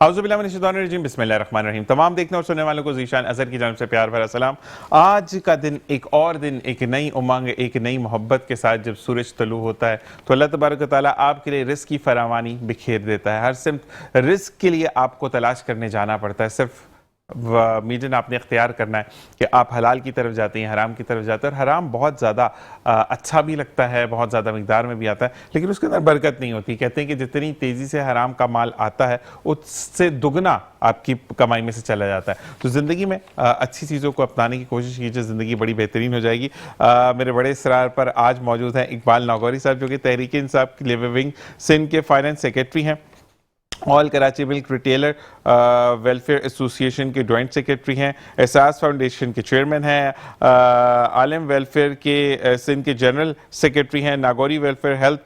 औज़ुबिल्लाहिमिनश्शैतानिर्रजीम बिस्मिल्लाहिर्रहमानिर्रहीम। तमाम देखने और सुनने वालों को ज़ीशान अज़हर की जानिब से प्यार भरा सलाम। आज का दिन एक और दिन, एक नई उमंग, एक नई मोहब्बत के साथ जब सूरज तलू होता है तो अल्लाह तबारक व तआला आपके लिए रिज़्क़ की फरावानी बिखेर देता है। हर सिमत रिज़्क़ के लिए आपको तलाश करने जाना पड़ता है। सिर्फ मीडियन आपने इख्तियार करना है कि आप हलाल की तरफ जाते हैं, हराम की तरफ जाते हैं। और हराम बहुत ज़्यादा अच्छा भी लगता है, बहुत ज़्यादा मिकदार में भी आता है, लेकिन उसके अंदर बरकत नहीं होती। कहते हैं कि जितनी तेज़ी से हराम का माल आता है उससे दुगना आपकी कमाई में से चला जाता है। तो ज़िंदगी में अच्छी चीज़ों को अपनाने की कोशिश कीजिए, ज़िंदगी बड़ी बेहतरीन हो जाएगी। मेरे बड़े इसरार पर आज मौजूद हैं इकबाल नागौरी साहब, जो कि तहरीक इंसाफ की लेबर विंग सिंध के फाइनेंस सेक्रेटरी हैं, all Karachi milk retailer welfare association के जॉइंट सेक्रेटरी हैं, एहसास फाउंडेशन के चेयरमैन हैं, आलम वेलफेयर के सिंध के जनरल सेक्रेटरी हैं, नागौरी वेलफेयर हेल्थ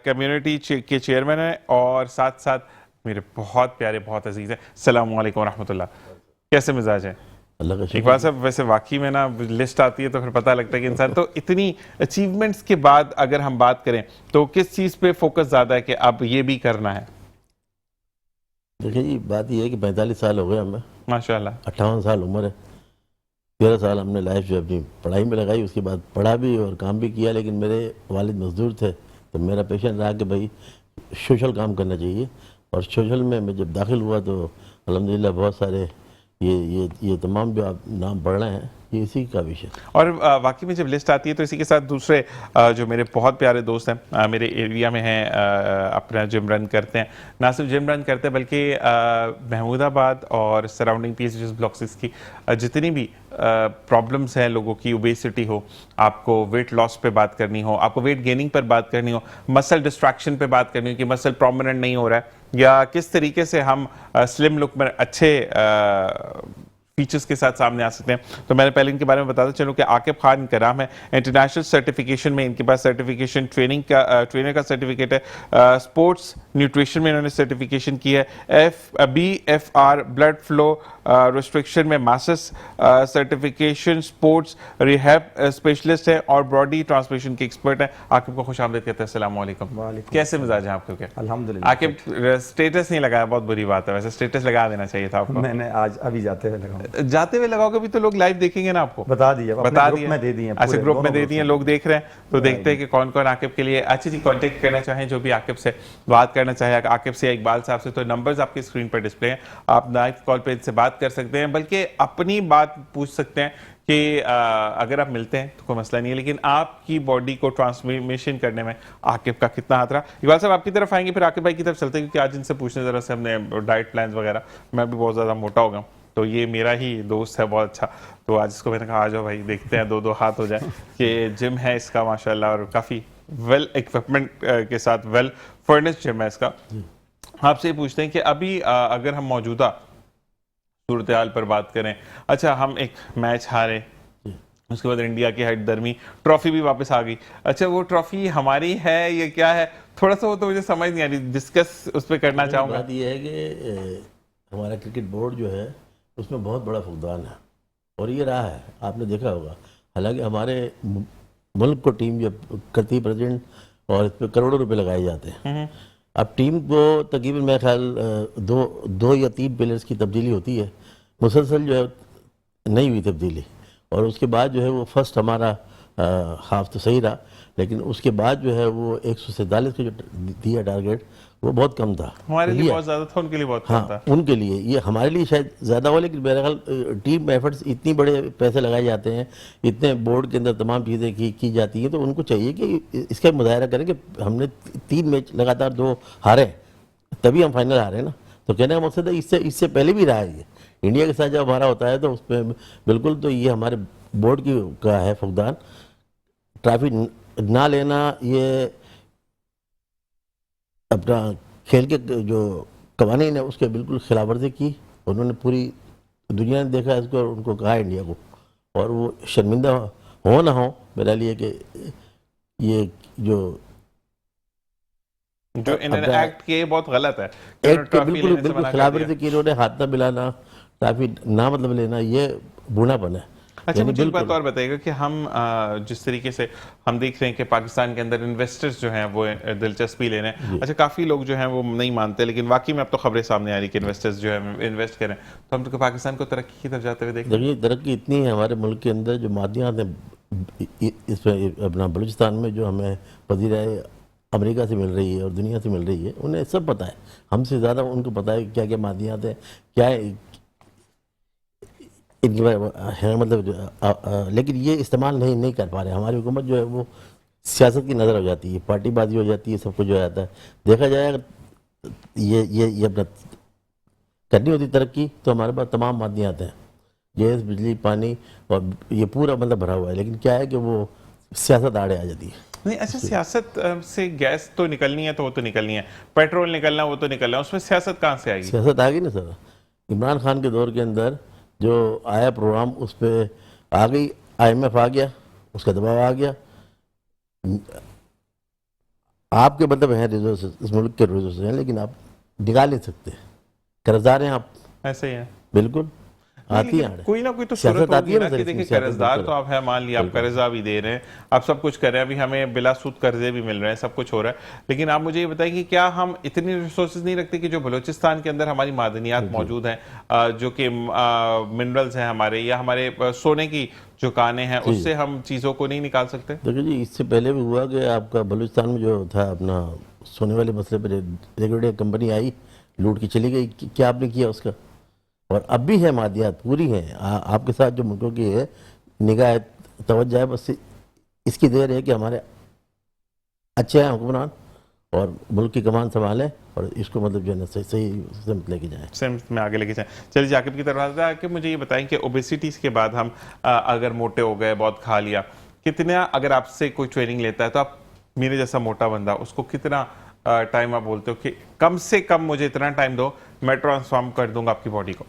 कम्युनिटी के चेयरमैन हैं, और साथ साथ मेरे बहुत प्यारे, बहुत अजीज़ हैं। अस्सलाम वालेकुम रहमतुल्लाह। कैसे मिजाज हैं इकबाल साहब? वैसे वाकई में ना लिस्ट आती है तो फिर पता लगता है कि इंसान तो इतनी अचीवमेंट्स के बाद अगर हम बात करें तो किस चीज़ पे फोकस ज़्यादा है कि अब ये भी करना है? देखिए जी, बात यह है कि 45 साल हो गए हमें, माशाल्लाह। 58 साल उम्र है। 13 साल हमने लाइफ जो अपनी पढ़ाई में लगाई, उसके बाद पढ़ा भी और काम भी किया। लेकिन मेरे वालिद मजदूर थे तो मेरा पेशन रहा कि भाई सोशल काम करना चाहिए। और सोशल में मैं जब दाखिल हुआ तो अल्हम्दुलिल्लाह बहुत सारे ये तमाम जो आप नाम पढ़ रहे हैं ये इसी का विषय। और वाकई में जब लिस्ट आती है तो इसी के साथ दूसरे जो मेरे बहुत प्यारे दोस्त हैं, मेरे एरिया में हैं, अपना जिम रन करते हैं, ना सिर्फ जिम रन करते हैं बल्कि महमूदाबाद और सराउंडिंग पीएचडी ब्लॉक 6 की जितनी भी प्रॉब्लम्स हैं लोगों की, ओबेसिटी हो, आपको वेट लॉस पे बात करनी हो, आपको वेट गेनिंग पर बात करनी हो, मसल डिस्ट्रैक्शन पे बात करनी हो कि मसल प्रोमिनेंट नहीं हो रहा है, या किस तरीके से हम स्लिम लुक में अच्छे फीचर्स के साथ सामने आ सकते हैं, तो मैंने पहले इनके बारे में बताता चलूं कि आकिब खान इनका नाम है। इंटरनेशनल सर्टिफिकेशन में इनके पास सर्टिफिकेशन ट्रेनर का सर्टिफिकेट है, स्पोर्ट्स न्यूट्रिशन में इन्होंने सर्टिफिकेशन की है, BFR ब्लड फ्लो रिस्ट्रिक्शन में masters certification, sports rehab specialist है और बॉडी ट्रांसमिशन के एक्सपर्ट है। आकिब को खुश आमदीद कहते हैं। अस्सलाम वालेकुम। कैसे मिजाज है आपके? अल्हम्दुलिल्लाह। आकिब स्टेटस नहीं लगाया, बहुत बुरी बात है, वैसे स्टेटस लगा देना चाहिए था आपको। मैंने आज अभी जाते हुए लगाऊंगा। जाते हुए लगाओगे भी तो लोग लाइव देखेंगे ना आपको। बता दिया में दे दिए, ऐसे ग्रुप में दे दिए, लोग देख रहे हैं तो देखते हैं कि कौन कौन आकिब के लिए अच्छी चीज कांटेक्ट करना चाहें, जो भी आकिब से बात करना चाहे, आकिब से या इकबाल साहब से, तो नंबर्स आपकी स्क्रीन पर डिस्प्ले हैं, आप लाइव कॉल पे इनसे बात कर सकते हैं, बल्कि अपनी बात पूछ सकते हैं कि अगर आप मिलते हैं तो कोई मसला नहीं है, लेकिन आपकी बॉडी को ट्रांसफॉर्मेशन करने में आकिब का कितना हाथ रहा। इकबाल साहब आपकी तरफ आएंगे, फिर आकिब भाई की तरफ चलते हैं, क्योंकि आज इनसे पूछने जरा से हमने डाइट प्लान वगैरह, मैं भी बहुत ज़्यादा मोटा हो गया हूँ, तो ये मेरा ही दोस्त है बहुत अच्छा, तो आज इसको मैंने कहा आ जाओ भाई, देखते हैं दो हाथ हो जाए कि जिम है इसका माशाल्लाह, और काफ़ी वेल इक्विपमेंट के साथ वेल फर्निश्ड जिम है इसका। आपसे ये पूछते हैं कि अभी अगर हम मौजूदा सूरत हाल पर बात करें, अच्छा हम एक मैच हारे, उसके बाद इंडिया की हटदर्मी, ट्रॉफी भी वापस आ गई, अच्छा वो ट्रॉफी हमारी है ये क्या है, थोड़ा सा वो तो मुझे समझ नहीं आ रही, डिस्कस उस पर करना चाहूँगा। बात ये है कि हमारा क्रिकेट बोर्ड जो है उसमें बहुत बड़ा फुकदान है, और ये रहा है, आपने देखा होगा। हालांकि हमारे मुल्क को टीम जब करती प्रेजेंट, और इस पर करोड़ों रुपए लगाए जाते हैं। अब टीम को तकरीबन मेरे ख्याल दो या 3 प्लेयर्स की तब्दीली होती है, मुसलसल जो है नहीं हुई तब्दीली, और उसके बाद जो है वो फर्स्ट हमारा हाफ तो सही रहा, लेकिन उसके बाद जो है वो 147 का जो दिया टारगेट वो बहुत कम था। हमारे लिए बहुत ज़्यादा था, उनके लिए बहुत कम था। उनके लिए, ये हमारे लिए शायद ज़्यादा हो, लेकिन मेरे ख्याल टीम एफर्ट्स इतनी बड़े पैसे लगाए जाते हैं, इतने बोर्ड के अंदर तमाम चीज़ें की जाती हैं, तो उनको चाहिए कि इसका मुजाहरा करें कि हमने 3 मैच लगातार 2 हारे, तभी हम फाइनल हारे ना। तो कहने का मकसद है इससे पहले भी रहा है, ये इंडिया के साथ जब हमारा होता है तो उसमें बिल्कुल, तो ये हमारे बोर्ड का है फुकदान। ट्रॉफी ना लेना, ये अपना खेल के जो कवानीन है उसके बिल्कुल खिलाफ वर्जी की। उन्होंने पूरी दुनिया ने देखा इसको, और उनको कहा इंडिया को, और वो शर्मिंदा हो ना हो मेरा लिए कि ये जो इन्होंने एक्ट किए बहुत गलत है, बिल्कुल खिलाफ वर्जी की, इन्होंने हाथ ना मिलाना, ट्रॉफी ना मतलब लेना, ये बूढ़ापन है। अच्छा, मुझे एक बात और बताइएगा कि हम जिस तरीके से हम देख रहे हैं कि पाकिस्तान के अंदर इन्वेस्टर्स जो हैं वो दिलचस्पी ले रहे हैं। अच्छा, काफ़ी लोग जो हैं वो नहीं मानते, लेकिन वाकई में अब तो खबरें सामने आ रही कि इन्वेस्टर्स जो है इन्वेस्ट करें, तो हम तो पाकिस्तान को तरक्की की तरफ जाते हुए देख रहे हैं। देखिए तरक्की इतनी है हमारे मुल्क के अंदर, जो मादियात हैं इसमें अपना बलूचिस्तान में जो हमें वज़ीर अमेरिका से मिल रही है और दुनिया से मिल रही है, उन्हें सब पता है, हमसे ज़्यादा उनको पता है क्या क्या मादियात है, क्या है इनके है, मतलब लेकिन ये इस्तेमाल नहीं कर पा रहे। हमारी हुकूमत जो है वो सियासत की नज़र हो जाती है, पार्टीबाजी हो जाती है, सब कुछ हो जाता है। देखा जाए अगर ये अपना करनी होती तरक्की तो हमारे पास तमाम मादियात हैं, गैस, बिजली, पानी और ये पूरा मतलब भरा हुआ है, लेकिन क्या है कि वो सियासत आड़े आ जाती है। नहीं, अच्छा, सियासत से गैस तो निकलनी है तो वो तो निकलनी है, पेट्रोल निकलना वो तो निकलना है, उसमें सियासत कहाँ से आएगी? सियासत आ गई ना सर, इमरान खान के दौर के अंदर जो आया प्रोग्राम उस पर आ गई, IMF आ गया, उसका दबाव आ गया। आपके मतलब हैं रिसोर्सेज, इस मुल्क के रिसोर्सेज हैं, लेकिन आप निकाल नहीं सकते, कर्जदार हैं आप। ऐसे ही है, बिल्कुल आती है, कोई ना कोई तो सूरत आती होगी है ना कि देखिए कर्जदार तो आप है, मान लिया आप कर्जा भी दे रहे हैं, आप सब कुछ कर रहे हैं, अभी हमें बिला सूद कर्जे भी मिल रहे हैं, सब कुछ हो रहा है, लेकिन आप मुझे ये बताएं कि क्या हम इतनी रिसोर्सेज नहीं रखते कि जो बलूचिस्तान के अंदर हमारी मादनियात मौजूद हैं, जो कि मिनरल्स हैं हमारे, या हमारे सोने की जो कानें हैं, उससे हम चीज़ों को नहीं निकाल सकते? देखिए जी, इससे पहले भी हुआ कि आपका बलूचिस्तान में जो था अपना सोने वाले मसले पर रेगुलेटर कंपनी आई, लूट के चली गई, क्या आपने किया उसका? और अब भी है, मादियात पूरी हैं। आपके साथ जो मुल्कों की है निगाह तवज्जो है, बस इसकी देर है कि हमारे अच्छे हैं हुक्मरान और मुल्क की कमान संभालें और इसको मतलब जो है ना सही लेके जाएं, सेम में आगे लेके जाएं। चलिए जाकिब की तरफ आता है कि मुझे ये बताएं कि ओबेसिटी के बाद हम अगर मोटे हो गए, बहुत खा लिया, कितना, अगर आपसे कोई ट्रेनिंग लेता है तो आप, मेरे जैसा मोटा बंदा, उसको कितना टाइम आप बोलते हो कि कम से कम मुझे इतना टाइम दो, मैं ट्रांसफॉर्म कर दूंगा आपकी बॉडी को?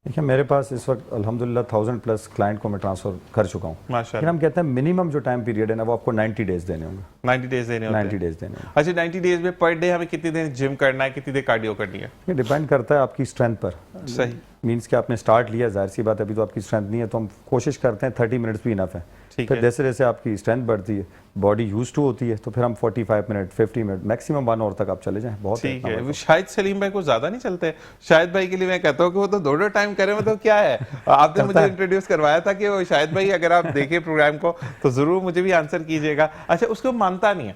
देखिए मेरे पास इस वक्त अल्हम्दुलिल्लाह 1000+ क्लाइंट को मैं ट्रांसफर कर चुका हूँ। माशाल्लाह। हम कहते हैं मिनिमम जो टाइम पीरियड है ना वो आपको 90 डेज देने होंगे। 90 डेज देने होते हैं? 90 डेज देने होंगे। अच्छा, 90 डेज में पर डे हमें कितनी देर जिम करना है, कितनी देर कार्डियो करनी है? ये डिपेंड करता है आपकी स्ट्रेंथ पर। सही। मीन्स कि आपने स्टार्ट लिया, जाहिर सी बात अभी तो आपकी स्ट्रेंथ नहीं है, तो हम कोशिश करते हैं 30 मिनट्स भी इनफ है। फिर जैसे जैसे आपकी स्ट्रेंथ बढ़ती है, बॉडी यूज टू होती है, तो फिर हम 45 मिनट, 50 मिनट, मैक्सिमम 1 आवर तक आप चले जाएं, बहुत ठीक है। शायद सलीम भाई को ज्यादा नहीं चलते, शायद भाई के लिए मैं कहता हूँ कि वो तो दो टाइम करे, मतलब क्या है, आपने मुझे इंट्रोड्यूस करवाया था कि वो शायद भाई, अगर आप देखें प्रोग्राम को तो जरूर मुझे भी आंसर कीजिएगा। अच्छा, उसको मानता नहीं है,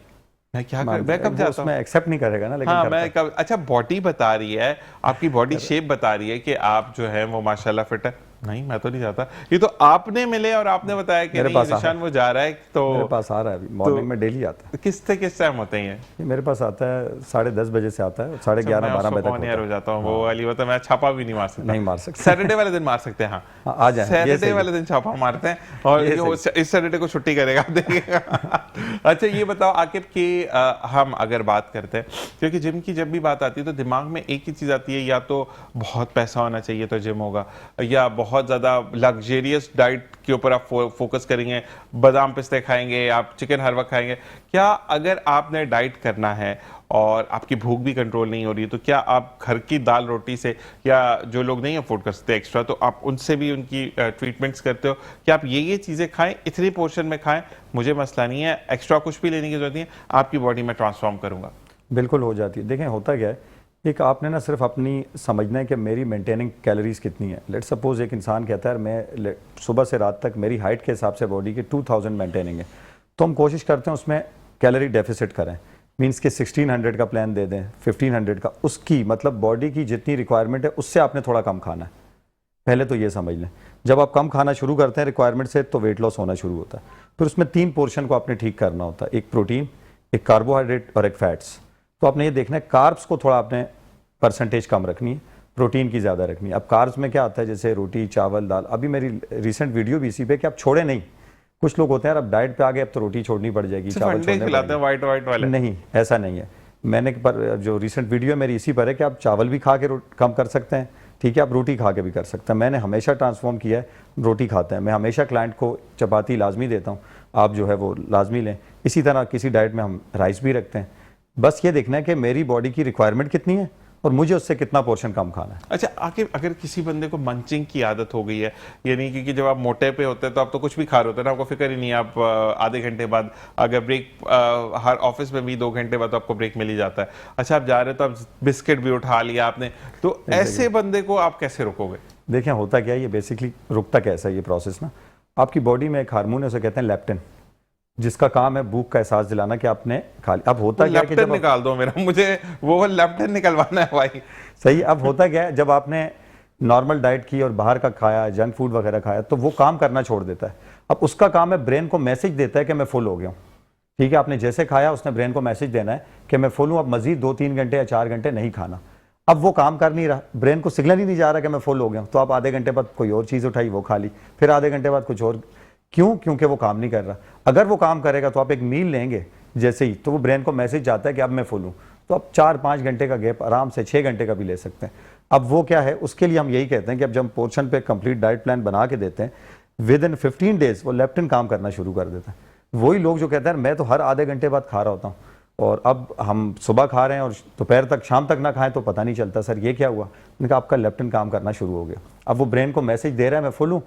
मैं क्या कर, मैं कब जाता हूँ, एक्सेप्ट नहीं करेगा ना, लेकिन हाँ मैं कब, अच्छा बॉडी बता रही है, आपकी बॉडी शेप बता रही है कि आप जो है वो माशाल्लाह फिट है, नहीं मैं तो नहीं जाता, ये तो आपने मिले और आपने बताया कि नहीं निशान वो जा रहा है, तो मेरे पास आ रहा है, अभी मॉर्निंग में डेली आता है। किस टाइम होते हैं ये? मेरे पास आता है 10:30 बजे से आता है, 11:30 12 बजे तक हो जाता हूँ। वो वाली बात मैं छापा भी नहीं मार सकता, नहीं मार सकते। सैटरडे वाले दिन मार सकते हैं, हाँ आ जाए, सैटरडे वाले दिन छापा मारते हैं, और इस सैटरडे को छुट्टी करेगा, आप देखिएगा। अच्छा ये बताओ आकिब कि हम अगर बात करते हैं, क्योंकि जिम की जब भी बात आती है तो दिमाग में एक ही चीज़ आती है, या तो बहुत पैसा होना चाहिए तो जिम होगा, या बहुत ज़्यादा लग्जेरियस डाइट के ऊपर आप फोकस करेंगे, बादाम पिस्ते खाएंगे, आप चिकन हर वक्त खाएंगे। क्या अगर आपने डाइट करना है और आपकी भूख भी कंट्रोल नहीं हो रही है, तो क्या आप घर की दाल रोटी से, या जो लोग नहीं अफोर्ड कर सकते एक्स्ट्रा, तो आप उनसे भी उनकी ट्रीटमेंट्स करते हो कि आप ये चीज़ें खाएं, इतनी पोर्शन में खाएं, मुझे मसला नहीं है, एक्स्ट्रा कुछ भी लेने की जरूरत नहीं है, आपकी बॉडी में ट्रांसफॉर्म करूँगा? बिल्कुल हो जाती है। देखें होता क्या है, एक आपने ना सिर्फ अपनी समझना है कि मेरी मेंटेनिंग कैलोरीज कितनी है। लेट्स सपोज एक इंसान कहता है मैं सुबह से रात तक मेरी हाइट के हिसाब से बॉडी के 2000 मेंटेनिंग है, तो हम कोशिश करते हैं उसमें कैलोरी डेफिसिट करें, मीन्स के 1600 का प्लान दे दें, 1500 का, उसकी मतलब बॉडी की जितनी रिक्वायरमेंट है उससे आपने थोड़ा कम खाना है। पहले तो ये समझ लें, जब आप कम खाना शुरू करते हैं रिक्वायरमेंट से तो वेट लॉस होना शुरू होता है। फिर उसमें 3 पोर्शन को आपने ठीक करना होता है, एक प्रोटीन, एक कार्बोहाइड्रेट और एक फैट्स। तो आपने ये देखना है कार्ब्स को थोड़ा आपने परसेंटेज कम रखनी है, प्रोटीन की ज़्यादा रखनी है। अब कार्ब्स में क्या आता है, जैसे रोटी, चावल, दाल, अभी मेरी रिसेंट वीडियो भी इसी पे कि आप छोड़े नहीं। कुछ लोग होते हैं यार अब डाइट पे आ गए, अब तो रोटी छोड़नी पड़ जाएगी, चावल छोड़ने पड़ेंगे, वाइट वाले। नहीं, ऐसा नहीं है। मैंने पर जो रिसेंट वीडियो है मेरी इसी पर है कि आप चावल भी खा के कम कर सकते हैं, ठीक है, आप रोटी खा के भी कर सकते हैं। मैंने हमेशा ट्रांसफॉर्म किया है, रोटी खाते हैं, मैं हमेशा क्लाइंट को चपाती लाजमी देता हूँ, आप जो है वो लाजमी लें। इसी तरह किसी डाइट में हम राइस भी रखते हैं। बस ये देखना है कि मेरी बॉडी की रिक्वायरमेंट कितनी है और मुझे उससे कितना पोर्शन कम खाना है। अच्छा, आखिर अगर किसी बंदे को मंचिंग की आदत हो गई है, यानी क्योंकि जब आप मोटे पे होते हैं तो आप तो कुछ भी खा रहे होते हैं ना, आपको फिक्र ही नहीं है, आप आधे घंटे बाद अगर ब्रेक, हर ऑफिस में भी 2 घंटे बाद तो आपको ब्रेक मिल ही जाता है। अच्छा, आप जा रहे हो तो आप बिस्किट भी उठा लिया आपने, तो ऐसे बंदे को आप कैसे रोकोगे? देखिए होता क्या है, ये बेसिकली रुकता कैसा है ये प्रोसेस ना, आपकी बॉडी में एक हार्मोन है उसे कहते हैं लेप्टिन, जिसका काम है भूख का एहसास दिलाना कि आपने खा लिया। अब होता क्या है कि लेप्टिन जब निकाल दो मेरा, मुझे वो लेप्टिन निकलवाना है भाई। सही, अब होता क्या है जब आपने नॉर्मल डाइट की और बाहर का खाया, जंक फूड वगैरह खाया, तो वो काम करना छोड़ देता है। अब उसका काम है ब्रेन को मैसेज देता है कि मैं फुल हो गया हूँ। ठीक है, आपने जैसे खाया उसने ब्रेन को मैसेज देना है कि मैं फुल हूँ, अब मजीद 2-3 घंटे या 4 घंटे नहीं खाना। अब वो काम कर नहीं रहा, ब्रेन को सिग्नल ही नहीं जा रहा कि मैं फुल हो गया हूँ, तो आप आधे घंटे बाद कोई और चीज़ उठाई वो खा ली, फिर आधे घंटे बाद कुछ और। क्यों? क्योंकि वो काम नहीं कर रहा। अगर वो काम करेगा तो आप एक मील लेंगे जैसे ही, तो वो ब्रेन को मैसेज जाता है कि अब मैं फुल हूँ, तो आप 4-5 घंटे का गैप आराम से 6 घंटे का भी ले सकते हैं। अब वो क्या है, उसके लिए हम यही कहते हैं कि अब जब हम पोर्शन पे कंप्लीट डाइट प्लान बना के देते हैं, विद इन 15 डेज वो लेप्टिन काम करना शुरू कर देता है। वही लोग जो कहते हैं मैं तो हर आधे घंटे बाद खा रहा होता हूँ, और अब हम सुबह खा रहे हैं और दोपहर तक, शाम तक ना खाएं तो पता नहीं चलता, सर ये क्या हुआ? मैंने कहा आपका लेप्टिन काम करना शुरू हो गया। अब वो ब्रेन को मैसेज दे रहा है मैं फुल हूँ,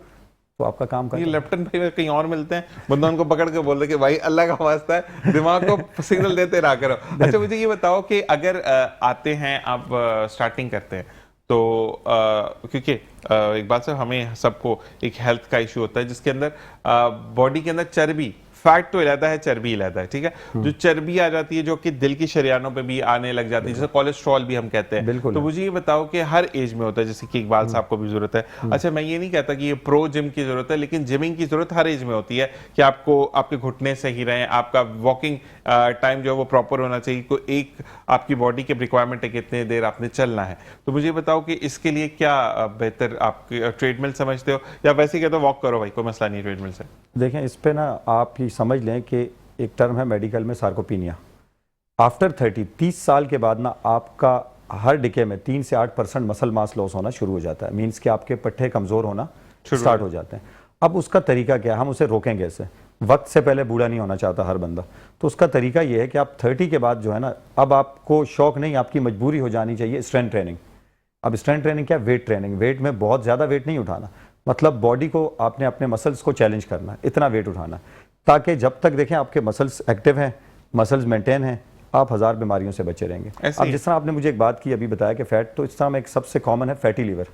तो आपका काम ये कर। लेफ्टन भाई कहीं और मिलते हैं, बंदा उनको पकड़ के बोल दे कि भाई अल्लाह का वास्ता है दिमाग को सिग्नल देते रहा करो। अच्छा, मुझे ये बताओ कि अगर आते हैं आप, स्टार्टिंग करते हैं तो क्योंकि एक बात से हमें सबको एक हेल्थ का इशू होता है जिसके अंदर बॉडी के अंदर चर्बी, फैट तो इलादा है, चर्बी इलादा है, ठीक है। जो चर्बी आ जाती है जो कि दिल की शरियानों पे भी आने लग जाती है, जैसे कोलेस्ट्रॉल भी हम कहते हैं। बिल्कुल। तो मुझे ये बताओ कि हर एज में होता है, जैसे कि इकबाल साहब को भी जरूरत है। अच्छा, मैं ये नहीं कहता कि ये प्रो जिम की जरूरत है, लेकिन जिमिंग की जरूरत हर एज में होती है कि आपको आपके घुटने सही रहें, आपका वॉकिंग टाइम जो है वो प्रॉपर होना चाहिए, कोई एक आपकी बॉडी के रिक्वायरमेंट है कितने देर आपने चलना है। तो मुझे बताओ कि इसके लिए क्या बेहतर आप ट्रेडमिल समझते हो, या वैसे कहते हो वॉक करो भाई, कोई मसला नहीं ट्रेडमिल से? देखें इस पे ना आप ये समझ लें कि एक टर्म है मेडिकल में सार्कोपीनिया। आफ्टर 30 साल के बाद ना आपका हर डिके में 3 से 8% मसल मास लॉस होना शुरू हो जाता है, मीन्स कि आपके पट्टे कमज़ोर होना स्टार्ट हो जाते हैं। अब उसका तरीका क्या है, हम उसे रोकेंगे कैसे? वक्त से पहले बूढ़ा नहीं होना चाहता हर बंदा, तो उसका तरीका ये है कि आप 30 के बाद जो है ना, अब आपको शौक नहीं, आपकी मजबूरी हो जानी चाहिए स्ट्रेंथ ट्रेनिंग। अब स्ट्रेंथ ट्रेनिंग क्या? Weight training. वेट में बहुत ज़्यादा वेट नहीं उठाना, मतलब बॉडी को आपने अपने मसल्स को चैलेंज करना है, इतना वेट उठाना, ताकि जब तक देखें आपके मसल्स एक्टिव हैं, मसल्स मेंटेन हैं, आप 1000 बीमारियों से बचे रहेंगे। अब जिस तरह आपने मुझे एक बात की अभी बताया कि फैट, तो इस तरह में एक सबसे कॉमन है फैटी लीवर।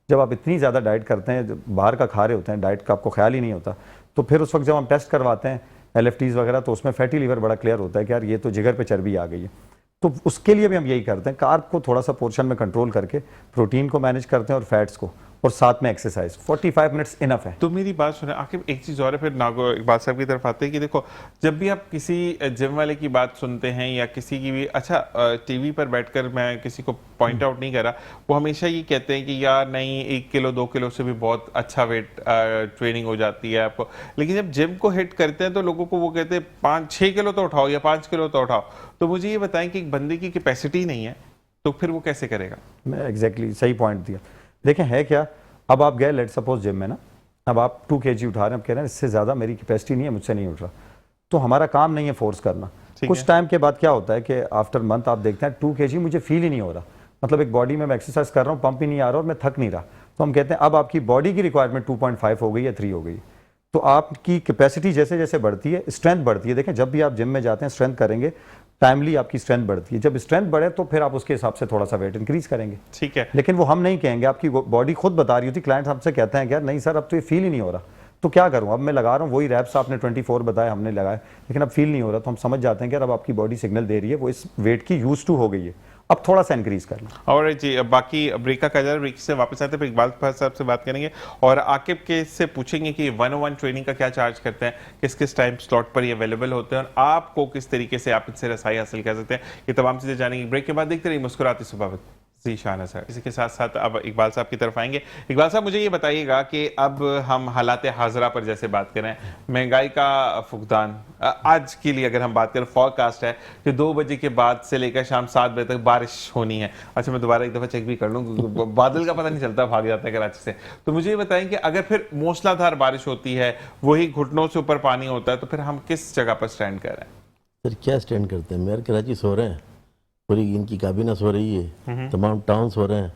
जब आप इतनी ज़्यादा डाइट करते हैं, बाहर का खा रहे होते हैं, डाइट का आपको ख्याल ही नहीं होता, तो फिर उस वक्त जब हम टेस्ट करवाते हैं LFTs वगैरह, तो उसमें फैटी लीवर बड़ा क्लियर होता है कि यार ये तो जिगर पे चर्बी आ गई है। तो उसके लिए भी हम यही करते हैं, कार्ब को थोड़ा सा पोर्शन में कंट्रोल करके प्रोटीन को मैनेज करते हैं और फैट्स को, और साथ में एक्सरसाइज 45 मिनट्स इनफ है। तो मेरी बात सुने, आखिर एक चीज़ और है, फिर नागो इकबाल साहब की तरफ आते हैं कि देखो, जब भी आप किसी जिम वाले की बात सुनते हैं या किसी की भी, अच्छा टीवी पर बैठकर मैं किसी को पॉइंट आउट नहीं कर रहा, वो हमेशा ये कहते हैं कि यार नहीं 1 किलो 2 किलो से भी बहुत अच्छा वेट ट्रेनिंग हो जाती है आपको, लेकिन जब जिम को हिट करते हैं तो लोगों को वो कहते हैं 5-6 किलो तो उठाओ या 5 किलो तो उठाओ। तो मुझे ये बताएं कि एक बंदे की कैपेसिटी नहीं है तो फिर वो कैसे करेगा? मैं एग्जैक्टली सही पॉइंट दिया। देखें है क्या, अब आप गए लेट सपोज जिम में ना, अब आप 2 kg उठा रहे हैं, अब कह रहे हैं इससे ज़्यादा मेरी कैपेसिटी नहीं है, मुझसे नहीं उठ रहा, तो हमारा काम नहीं है फोर्स करना। कुछ टाइम के बाद क्या होता है कि आफ्टर मंथ आप देखते हैं 2 kg मुझे फील ही नहीं हो रहा, मतलब एक बॉडी में मैं एक्सरसाइज कर रहा हूँ, पंप ही नहीं आ रहा और मैं थक नहीं रहा, तो हम कहते हैं अब आपकी बॉडी की रिक्वायरमेंट 2.5 हो गई या 3 हो गई। तो आपकी कैपेसिटी जैसे जैसे बढ़ती है, स्ट्रेंथ बढ़ती है। देखें जब भी आप जिम में जाते हैं स्ट्रेंथ करेंगे, टाइमली आपकी स्ट्रेंथ बढ़ती है, जब स्ट्रेंथ बढ़े तो फिर आप उसके हिसाब से थोड़ा सा वेट इंक्रीज करेंगे। ठीक है, लेकिन वो हम नहीं कहेंगे, आपकी बॉडी खुद बता रही होती, क्लाइंट हमसे कहते हैं कि यार नहीं सर अब तो ये फील ही नहीं हो रहा, तो क्या करूं, अब मैं लगा रहा हूं वही रैप्स आपने 24 बताए हमने लगाए, लेकिन अब फील नहीं हो रहा, तो हम समझ जाते हैं कि अब आपकी बॉडी सिग्नल दे रही है, वो इस वेट की यूज टू हो गई है, अब थोड़ा सा इंक्रीज करना। और जी बाकी ब्रेक का कजर, ब्रेक से वापस आते हैं इकबाल साहब से बात करेंगे और आकिब के से पूछेंगे कि 101 ट्रेनिंग का क्या चार्ज करते हैं, किस किस टाइम स्लॉट पर ये अवेलेबल होते हैं और आपको किस तरीके से आप इनसे रसाई हासिल कर सकते हैं, ये तमाम चीजें जानेंगे। ब्रेक के बाद देखते रहिए मुस्कुराती सुबह जी शाना सर। इसी के साथ साथ अब इकबाल साहब की तरफ आएंगे। इकबाल साहब मुझे ये बताइएगा कि अब हम हालात हाजरा पर जैसे बात करें, महंगाई का फुकदान, आज के लिए अगर हम बात करें फॉरकास्ट है कि 2 बजे के बाद से लेकर शाम 7 बजे तक बारिश होनी है। अच्छा मैं दोबारा एक दफ़ा चेक भी कर लूँ, बादल का पता नहीं चलता, भाग जाता है कराची से। तो मुझे ये बताएं कि अगर फिर मूसलाधार बारिश होती है, वही घुटनों से ऊपर पानी होता है, तो फिर हम किस जगह पर स्टैंड कर रहे हैं? सर क्या स्टैंड करते हैं, मेयर कराची सो रहे हैं, पूरी इनकी काबीना सो रही है, तमाम टाउन सो रहे हैं।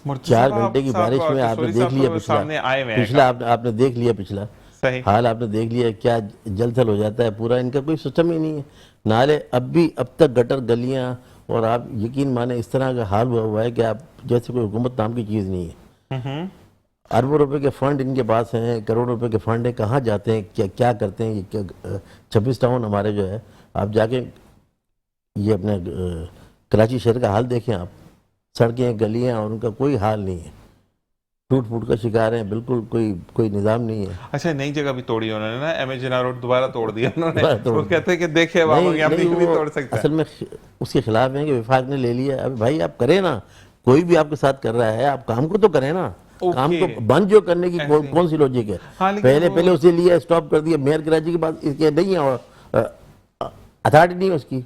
मुर्तज़ा 4 घंटे की साहब बारिश में और आपने किशोरी देख साहब लिया तो सामने आए हुए हैं पिछला आपने देख लिया पिछला सही। हाल आपने देख लिया, क्या जलथल हो जाता है पूरा, इनका कोई सिस्टम ही नहीं है। नाले अब तक गटर गलियां, और आप यकीन माने इस तरह का हाल हुआ है कि आप जैसे कोई हुकूमत नाम की चीज़ नहीं है। अरबों रुपए के फंड इनके पास हैं, करोड़ों रुपए के फंड हैं, कहाँ जाते हैं, क्या करते हैं। ये 26 टाउन हमारे जो है, आप जाके ये अपने कराची शहर का हाल देखें आप, सड़कें गलियां, और उनका कोई हाल नहीं है, टूट फूट का शिकार है, बिल्कुल कोई निज़ाम नहीं है। अच्छा, नई जगह भी तोड़ी उन्होंने ना, एम ए जिन्ना रोड दोबारा तोड़ दिया उन्होंने। दोबारा तोड़ वो कहते हैं कि देखे बाबू नहीं, हम नहीं, नहीं वो तोड़ सकते। असल में उसके खिलाफ है कि विभाग ने ले लिया। अब भाई आप करें ना, कोई भी आपके साथ कर रहा है, आप काम को तो करें ना। काम को बंद जो करने की कौन सी लॉजिक है। हाँ, पहले उसे लिया, स्टॉप कर दिया। मेयर कराची के पास इसके नहीं है, अथॉरिटी नहीं है उसकी।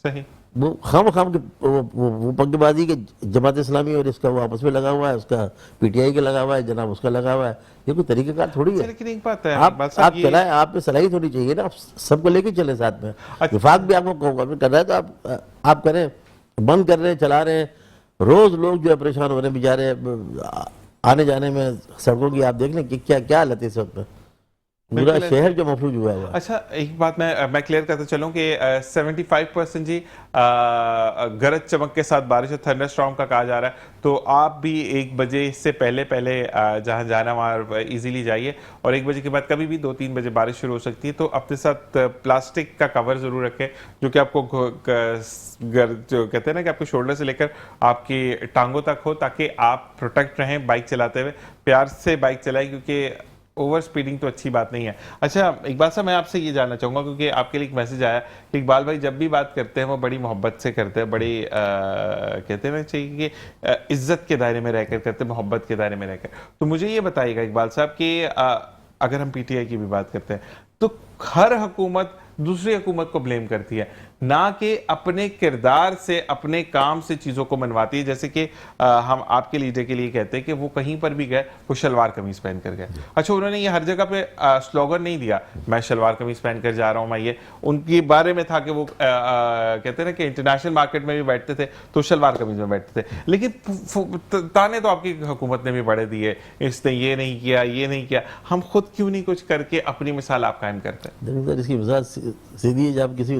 सही। वो खाम के वो पगबाजी के जमात इस्लामी और इसका वो आपस में लगा हुआ है, उसका पीटीआई का लगा हुआ है, जनाब उसका लगा हुआ है। ये कोई तरीकेकार थोड़ी है। लेकिन एक बात है, आप चलाएं, आप पे सलाही थोड़ी चाहिए ना, आप सबको लेके चले साथ में। विभाग भी आपको कर रहा है तो आप करें। बंद कर रहे हैं, चला रहे हैं, रोज लोग जो है परेशान हो रहे हैं बेचारे, आने जाने में सड़कों की। आप देख लें कि क्या हालत है इस वक्त में, पूरा शहर जो मफलूज हुआ है। अच्छा, एक बात मैं क्लियर करता चलूं कि 75% जी गरज चमक के साथ बारिश और थंडर स्टॉर्म का कहा जा रहा है। तो आप भी 1 बजे से पहले जहां जाना वहां इजीली जाइए, और 1 बजे के बाद कभी भी 2-3 बजे बारिश शुरू हो सकती है। तो अपने साथ प्लास्टिक का कवर जरूर रखें, जो कि आपको जो कहते हैं ना कि आपके शोल्डर से लेकर आपकी टांगों तक हो, ताकि आप प्रोटेक्ट रहें। बाइक चलाते हुए प्यार से बाइक चलाएं, क्योंकि ओवर स्पीडिंग तो अच्छी बात नहीं है। अच्छा इकबाल साहब, मैं आपसे ये जानना चाहूँगा, क्योंकि आपके लिए एक मैसेज आया कि इकबाल भाई जब भी बात करते हैं वो बड़ी मोहब्बत से करते हैं, बड़ी कहते हैं ना चाहिए कि इज्जत के दायरे में रहकर करते हैं, मोहब्बत के दायरे में रहकर। तो मुझे ये बताइएगा इकबाल साहब कि अगर हम पीटीआई की भी बात करते हैं, तो हर हुकूमत दूसरी हुकूमत को ब्लेम करती है, ना कि अपने किरदार से, अपने काम से चीज़ों को मनवाती है। जैसे कि हम आपके लीडर के लिए कहते हैं कि वो कहीं पर भी गए वो शलवार कमीज पहन कर गए। अच्छा, उन्होंने ये हर जगह पे स्लोगन नहीं दिया मैं शलवार कमीज पहन कर जा रहा हूँ, मैं ये उनके बारे में था कि वो कहते हैं ना कि इंटरनेशनल मार्केट में भी बैठते थे तो शलवार कमीज में बैठते थे। लेकिन ताने तो आपकी हुकूमत ने भी बड़े दिए, इसने ये नहीं किया, ये नहीं किया। हम खुद क्यों नहीं कुछ करके अपनी मिसाल आप कायम करते हैं? देखिए सर, इसकी मिसाल सीधी है, जब किसी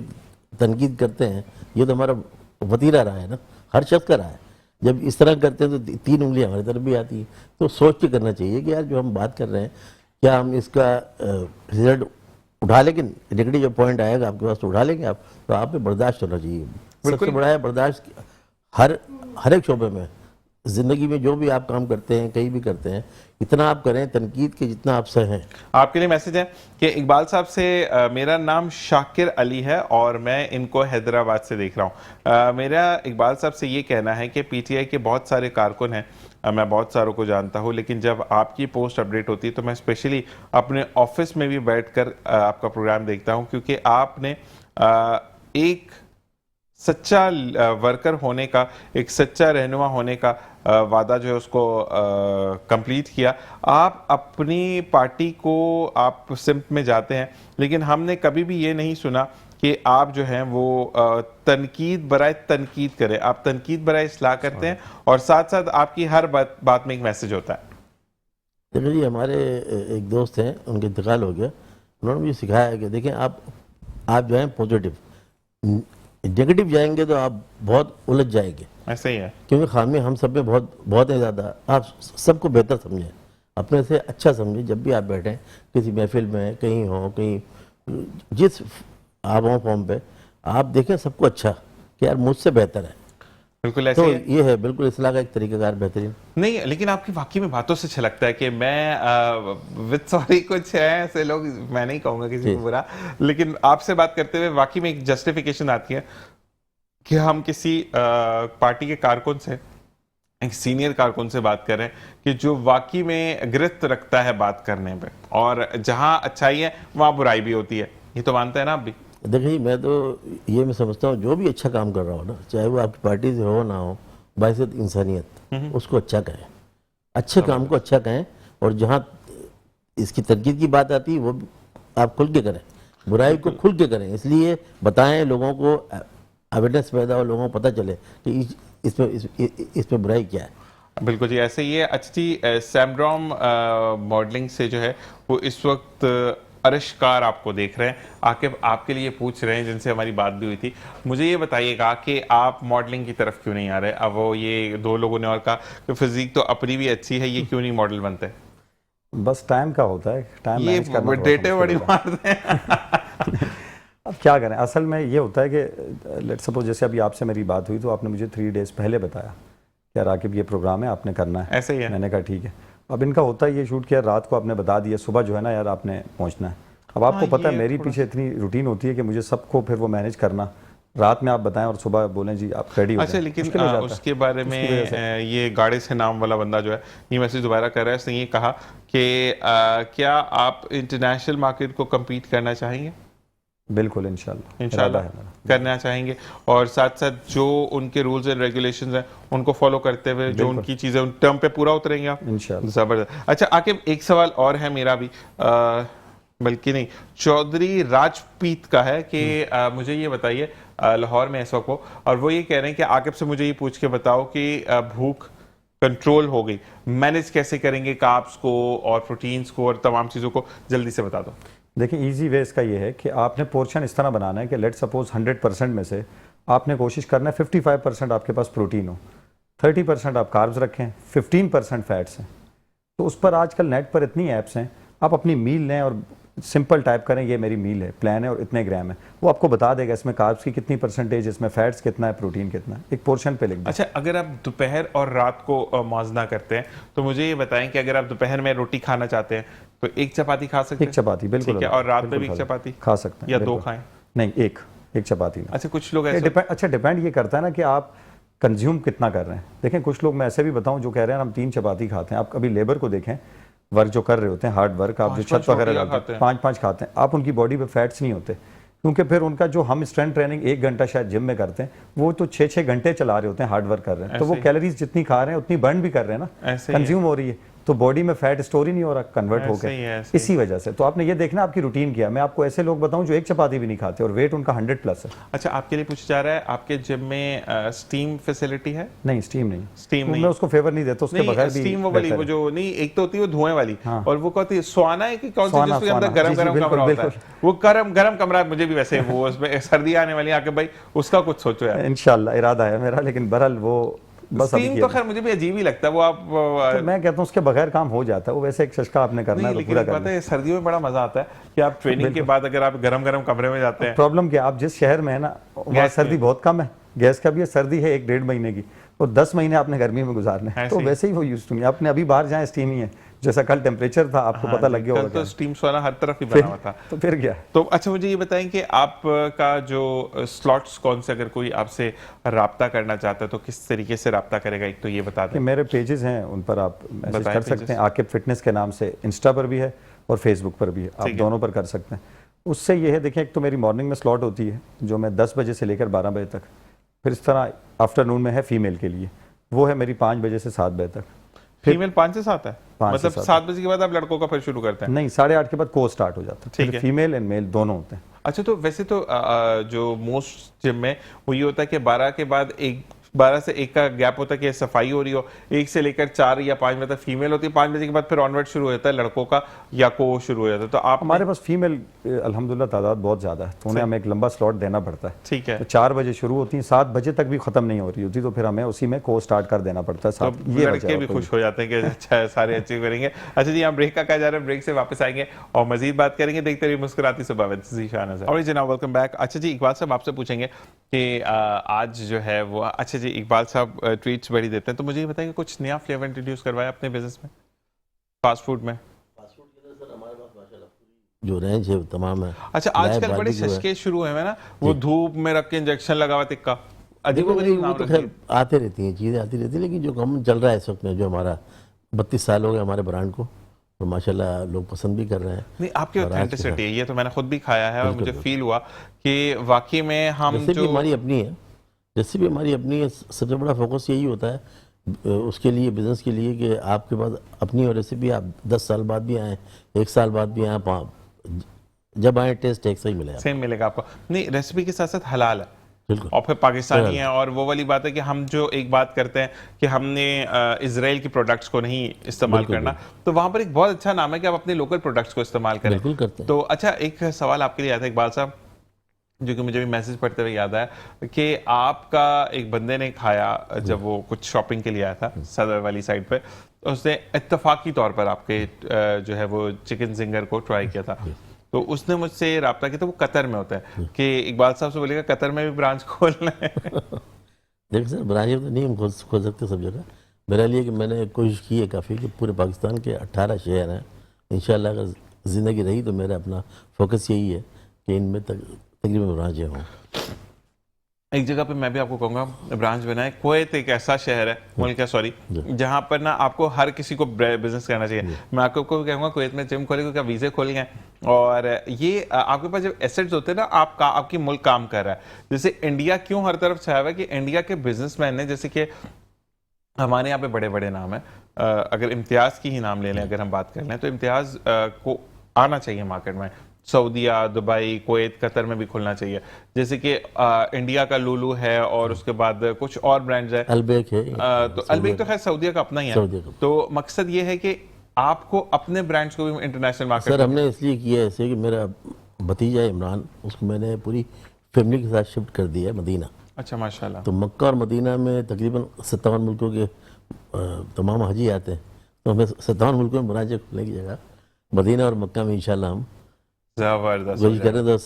तनकीद करते हैं, ये तो हमारा वतीरा रहा है ना, हर शख्स का रहा है। जब इस तरह करते हैं तो 3 उंगलियां हमारी तरफ भी आती हैं। तो सोच के करना चाहिए कि यार जो हम बात कर रहे हैं, क्या हम इसका रिजल्ट उठा लेंगे, नेगेटिव जो पॉइंट आएगा आपके पास तो उठा लेंगे आप, तो आप पे बर्दाश्त होना चाहिए। सबसे बड़ा है बर्दाश्त। हर एक शोबे में, जिंदगी में जो भी आप काम करते हैं, कहीं भी करते हैं, इतना आप करें तनकीद के जितना आप सहें। आपके लिए मैसेज है कि इकबाल साहब से मेरा नाम शाकिर अली है और मैं इनको हैदराबाद से देख रहा हूँ। मेरा इकबाल साहब से ये कहना है कि पीटीआई के बहुत सारे कारकुन हैं, मैं बहुत सारों को जानता हूँ, लेकिन जब आपकी पोस्ट अपडेट होती है तो मैं स्पेशली अपने ऑफिस में भी बैठकर आपका प्रोग्राम देखता हूँ, क्योंकि आपने एक सच्चा वर्कर होने का, एक सच्चा रहनुमा होने का वादा जो है उसको कंप्लीट किया। आप अपनी पार्टी को आप सिम्त में जाते हैं, लेकिन हमने कभी भी ये नहीं सुना कि आप जो हैं वो तनकीद बराए तनकीद करें। आप तनकीद बराए इस्लाह करते हैं, और साथ साथ आपकी हर बात में एक मैसेज होता है। देखिए जी, हमारे एक दोस्त हैं, उनका इंतकाल हो गया, उन्होंने मुझे सिखाया है कि देखें आप जो हैं पॉजिटिव, नेगेटिव जाएंगे तो आप बहुत उलझ जाएंगे। ऐसा ही है, क्योंकि खामी हम सब में बहुत है ज़्यादा। आप सबको बेहतर समझें, अपने से अच्छा समझें। जब भी आप बैठें किसी महफिल में, कहीं हो, कहीं जिस आप हो फॉर्म पे, आप देखें सबको अच्छा कि यार मुझसे बेहतर है। बिल्कुल ऐसे तो है। ये है बिल्कुल इस्लाह का एक तरीकाकार बेहतरीन। नहीं, लेकिन आपकी वाकई में बातों से छलकता है कि मैं विद सॉरी कुछ है ऐसे लोग, मैं नहीं कहूँगा किसी को बुरा, लेकिन आपसे बात करते हुए वाकई में एक जस्टिफिकेशन आती है कि हम किसी पार्टी के कारकुन से, एक सीनियर कारकुन से बात कर रहे हैं कि जो वाकई में गिरफ्त रखता है बात करने पे, और जहां अच्छाई है वहां बुराई भी होती है। ये तो मानते हैं ना आप भी? देखिए मैं तो ये समझता हूँ, जो भी अच्छा काम कर रहा हो ना, चाहे वो आपकी पार्टी से हो ना हो, बाइज़त इंसानियत, उसको अच्छा कहें, अच्छे काम को अच्छा कहें। और जहाँ इसकी तनकीद की बात आती है वो आप खुल के करें, बुराई को खुल के करें। इसलिए बताएं लोगों को, अवेयरनेस पैदा हो, लोगों को पता चले कि इसमें बुराई क्या है। बिल्कुल जी, ऐसे ही है। अच्छा जी, सैमड्रॉम मॉडलिंग से जो है वो इस वक्त अरिशकार आपको देख रहे हैं, आके आपके लिए पूछ रहे हैं, जिनसे हमारी बात भी हुई थी। मुझे ये बताइएगा कि आप मॉडलिंग की तरफ क्यों नहीं आ रहे? अब वो ये दो लोगों ने और कहा कि फिजिक तो अपनी भी अच्छी है, ये क्यों नहीं मॉडल बनते? बस टाइम का होता है, टाइम ये मैनेज करना थोड़ा डेटे सा बड़ी मुश्किल होता मारते हैं। है। अब क्या करें, असल में ये होता है कि लेट्स सपोज जैसे अभी आपसे मेरी बात हुई तो आपने मुझे 3 डेज पहले बताया कि राकिब ये प्रोग्राम है, आपने करना है। ऐसे ही है। मैंने कहा ठीक है। अब इनका होता है ये शूट किया, रात को आपने बता दिया, सुबह जो है ना यार आपने पहुंचना है। अब आपको पता है ये मेरी पीछे इतनी रूटीन होती है कि मुझे सबको फिर वो मैनेज करना, रात में आप बताएं और सुबह बोलें जी आप रेडी हो अच्छा, जाएं, लेकिन मुश्किल हो जाता है। उसके बारे उसकी वजह से। में ये गाड़ी से नाम वाला बंदा जो है ये मैसेज दोबारा कर रहा है। उसने ये कहा कि क्या आप इंटरनेशनल मार्केट को कम्पीट करना चाहेंगे? बिल्कुल, इंशाल्लाह इंशाल्लाह इरादा है मेरा। करना चाहेंगे, और साथ साथ जो उनके रूल्स एंड रेगुलेशंस हैं उनको फॉलो करते हुए जो बिल्कुल। उनकी चीज़ें उन टर्म पे पूरा उतरेंगे आप? इंशाल्लाह। ज़बरदस्त। अच्छा आकिब, एक सवाल और है मेरा भी, बल्कि नहीं, चौधरी राजपीत का है कि मुझे ये बताइए, लाहौर में इस वक्त हो, और वो ये कह रहे हैं कि आकिब से मुझे ये पूछ के बताओ कि भूख कंट्रोल हो गई, मैनेज कैसे करेंगे कार्ब्स को और प्रोटीन्स को और तमाम चीज़ों को, जल्दी से बता दो। देखिए इजी वे इसका ये है कि आपने पोर्शन इस तरह बनाना है कि लेट सपोज 100% में से आपने कोशिश करना है 55% आपके पास प्रोटीन हो, 30% आप कार्ब्स रखें, 15% फैट्स हैं। तो उस पर आजकल नेट पर इतनी ऐप्स हैं, आप अपनी मील लें और सिंपल टाइप करें ये मेरी मील है, प्लान है और इतने ग्राम है, वो आपको बता देगा इसमें कार्ब्स की कितनी परसेंटेज, इसमें फैट्स कितना है, प्रोटीन कितना है, एक पोर्शन पे लिख दें। अच्छा, अगर आप दोपहर और रात को मौजना करते हैं तो मुझे ये बताएं कि अगर आप दोपहर में रोटी खाना चाहते हैं तो एक चपाती खा सकते हैं? एक चपाती बिल्कुल, ठीक है, और रात में भी एक बिल्कुल चपाती खा सकते हैं या दो बिल्कुल। खाएं? नहीं, एक चपाती ना। अच्छा, कुछ लोग ऐसे अच्छा डिपेंड ये करता है ना कि आप कंज्यूम कितना कर रहे हैं। देखें कुछ लोग, मैं ऐसे भी बताऊं, जो कह रहे हैं हम 3 चपाती खाते हैं। आप कभी लेबर को देखें, वर्क जो कर रहे होते हैं, हार्ड वर्क, आप जो 5-5 छत वगैरह रोटियां लगाते खाते हैं, हैं। 5-5 खाते हैं, आप उनकी बॉडी पे फैट्स नहीं होते, क्योंकि फिर उनका जो हम स्ट्रेंथ ट्रेनिंग 1 घंटा शायद जिम में करते हैं, वो तो 6-6 घंटे चला रहे होते हैं, हार्ड वर्क कर रहे हैं, तो वो ऐसे ही। कैलोरीज जितनी खा रहे हैं उतनी बर्न भी कर रहे हैं ना, ऐसे ही है। कंज्यूम हो रही है, तो बॉडी में फैट स्टोर ही नहीं हो रहा कन्वर्ट ऐसे होकर, ही है, ऐसे ही। इसी वजह से। तो आपने ये देखना आपकी रूटीन क्या है। मैं आपको ऐसे लोग बताऊं जो एक चपाती भी नहीं खाते और वेट उनका 100+ है। अच्छा, आपके लिए पूछा जा रहा है, आपके जिम में स्टीम फैसिलिटी है? नहीं, स्टीम नहीं, स्टीम वो नहीं। मैं उसको फेवर नहीं देता, उसके नहीं, बगैर भी स्टीम वो वाली, बेहतर वो है। जो नहीं, एक तो होती है वो धुएं वाली, हाँ। और वो कहती है स्वाना है कि कौन सी, स्वाना, जिसके अंदर स्वाना। गरम जी, जी, गरम बिल्कुल, कमरा होता है, बिल्कुल। वो गरम गरम कमरा मुझे भी वैसे, वो उसमें सर्दी आने वाली है, आके भाई उसका कुछ सोचो यार। इंशाल्लाह इरादा है मेरा, लेकिन बहरहाल वो बस अभी स्टीम किया तो खैर मुझे भी अजीब ही लगता है, वो आप तो मैं कहता हूँ उसके बगैर काम हो जाता है। वो वैसे एक चस्का आपने करना नहीं, है तो लेकिन पूरा एक बात करना है, सर्दियों में बड़ा मजा आता है कि आप ट्रेनिंग के बाद अगर आप गरम गरम कमरे में जाते है। हैं। प्रॉब्लम क्या, आप जिस शहर में है ना वहाँ गैस सर्दी की। बहुत कम है, गैस का भी है, सर्दी है 1-1.5 महीने की, और 10 महीने आपने गर्मी में गुजारने हैं, ऐसे तो ही। वैसे ही वो यूज टू नहीं। आपने अभी बाहर जाए स्टीम ही है, जैसा कल टेम्परेचर था आपको पता लग गया कल होगा तो क्या। स्टीम सोना हर तरफ ही बना हुआ था। तो फिर क्या। तो अच्छा, मुझे ये बताएं कि आपका जो स्लॉट्स कौन से, अगर कोई आपसे राब्ता करना चाहता है तो किस तरीके से राब्ता करेगा, एक तो ये बता कि दें। मेरे पेजेस हैं, उन पर आप मैसेज बताएं कर सकते pages। हैं, आकिब फिटनेस के नाम से इंस्टा पर भी है और फेसबुक पर भी है, आप ठीक है। दोनों पर कर सकते हैं। उससे ये है, देखिए एक तो मेरी मॉर्निंग में स्लॉट होती है जो मैं 10 बजे से लेकर 12 बजे तक, फिर इस तरह आफ्टरनून में है फीमेल के लिए, वो है मेरी 5 बजे से 7 बजे तक। फीमेल 5 से 7 है, 5 से मतलब 7 7 बजे के बाद आप लड़कों का फिर शुरू करते हैं? नहीं, 8:30 के बाद को स्टार्ट हो जाता है, ठीक फिर है। फीमेल एंड मेल दोनों होते हैं। अच्छा, तो वैसे तो जो मोस्ट जिम में वो ये होता है कि 12 के बाद 12 से 1 का गैप होता है कि सफाई हो रही हो, 1 से लेकर 4 या 5 बजे तक फीमेल होती है, 5 बजे के बाद फिर ऑनवर्ड शुरू हो जाता है लड़कों का या को शुरू हो जाता है। तो आप हमारे पास फीमेल अल्हम्दुलिल्लाह तादाद बहुत ज़्यादा है, तो उन्हें हमें एक लंबा स्लॉट देना पड़ता है। ठीक है, तो 4 बजे शुरू होती हैं, 7 बजे तक भी ख़त्म नहीं हो रही होती, तो फिर हमें उसी में को स्टार्ट कर देना पड़ता है तो साथ। ये वजह लड़के है भी कोई। खुश हो जाते हैं कि अच्छा है, सारे अचीव करेंगे। अच्छा जी, हम ब्रेक का कहा जा रहा है, ब्रेक से वापस आएंगे और मजीद बात करेंगे। देखते रहिए मुस्कुराती सुबह विद ज़ीशान अज़हर। और जनाब, वेलकम बैक। अच्छा जी, इकबाल साहब आपसे पूछेंगे कि आज जो है वो, अच्छा जी इकबाल साहब ट्वीट्स बड़ी देते हैं, तो मुझे ये बताइए कुछ नया फ्लेवर इंट्रोड्यूस करवाया अपने बिजनेस में, फास्ट फूड में? जो रेंज है तमाम है। अच्छा, आजकल बड़े शशके शुरू हुए हैं ना, वो धूप में रख के इंजेक्शन लगा हुआ टिक्का, अजीब वो तो खैर आते रहती हैं, चीज़ें आती रहती हैं, लेकिन जो काम चल रहा है इस वक्त में, जो हमारा 32 साल हो गए हमारे ब्रांड को, और माशाल्लाह लोग पसंद भी कर रहे हैं। नहीं, आपकी और आज के ऑथेंटिसिटी है, ये तो मैंने खुद भी खाया है और मुझे फील हुआ कि वाकई में हम जैसे भी जो हमारी अपनी है, जैसे भी हमारी अपनी है, सबसे बड़ा फोकस यही होता है उसके लिए, बिजनेस के लिए, कि आपके पास अपनी और रेसिपी आप 10 साल बाद भी आए, 1 साल बाद भी आए, जब आए टेस्ट एक सही मिलेगा। सेम मिलेगा आपको। नहीं, रेसिपी के साथ साथ हलाल है, बिल्कुल। और फिर पाकिस्तानी हैं, और वो वाली बात है कि हम जो एक बात करते हैं कि हमने इजराइल की प्रोडक्ट्स को नहीं इस्तेमाल बिल्कुल, करना, तो वहां पर एक बहुत अच्छा नाम है कि आप अपने लोकल प्रोडक्ट्स को इस्तेमाल करें। बिल्कुल करते हैं। तो अच्छा, एक सवाल आपके लिए आया था इकबाल साहब, जो कि मुझे भी मैसेज पढ़ते हुए याद आया कि आपका एक बंदे ने खाया जब वो कुछ शॉपिंग के लिए आया था सदर वाली साइड पे, तो उसने इत्तफाकी तौर पर आपके जो है वो चिकन जिंगर को ट्राई किया था। तो उसने मुझसे रब्ता किया, तो वो कतर में होता है कि इकबाल साहब से बोलेगा कतर में भी ब्रांच खोलना है। देखिए सर, ब्रांच तो नहीं हम खोल सकते सब जगह। मेरा लिए कि मैंने कोशिश की है काफ़ी कि पूरे पाकिस्तान के 18 शहर हैं। इंशाल्लाह अगर ज़िंदगी रही तो मेरा अपना फोकस यही है कि इनमें तकरीबन ब्रांचें हों। एक जगह पे मैं भी आपको कहूंगा ब्रांच बनाए। कुवैत एक ऐसा शहर है, मुल्क है सॉरी, जहां पर ना आपको हर किसी को बिजनेस करना चाहिए। मैं आपको कहूंगा कुवैत में जिम खोले क्योंकि वीजे खुल गए, और ये आपके पास जब एसेट्स होते हैं ना, आपकी मुल्क काम कर रहा है। जैसे इंडिया क्यों हर तरफ छाया हुआ है कि इंडिया के बिजनेसमैन ने, जैसे कि हमारे यहाँ पे बड़े बड़े नाम है, अगर इम्तियाज की ही नाम ले लें, अगर हम बात कर लें तो इम्तियाज को आना चाहिए मार्केट में। सऊदीया, दुबई, कुवैत, कतर में भी खुलना चाहिए। जैसे कि इंडिया का लुलु है, और उसके बाद कुछ और ब्रांड्स है, अलबेक है। तो अलबेक तो खैर सऊदीया का अपना ही है। तो मकसद ये है कि आपको अपने ब्रांड्स को भी इंटरनेशनल मार्केट सर हमने इसलिए किया है ऐसे कि मेरा भतीजा इमरान, उसको मैंने पूरी फैमिली के साथ शिफ्ट कर दिया है मदीना। अच्छा, माशाल्लाह। तो मक्का और मदीना में तकरीबन 57 मुल्कों के तमाम हाजी आते हैं। तो हमें 57 मुल्कों में ब्रांचें खोलने की जगह मदीना और मक्का में इंशाल्लाह हम जबरदस्त कोशिश करें तो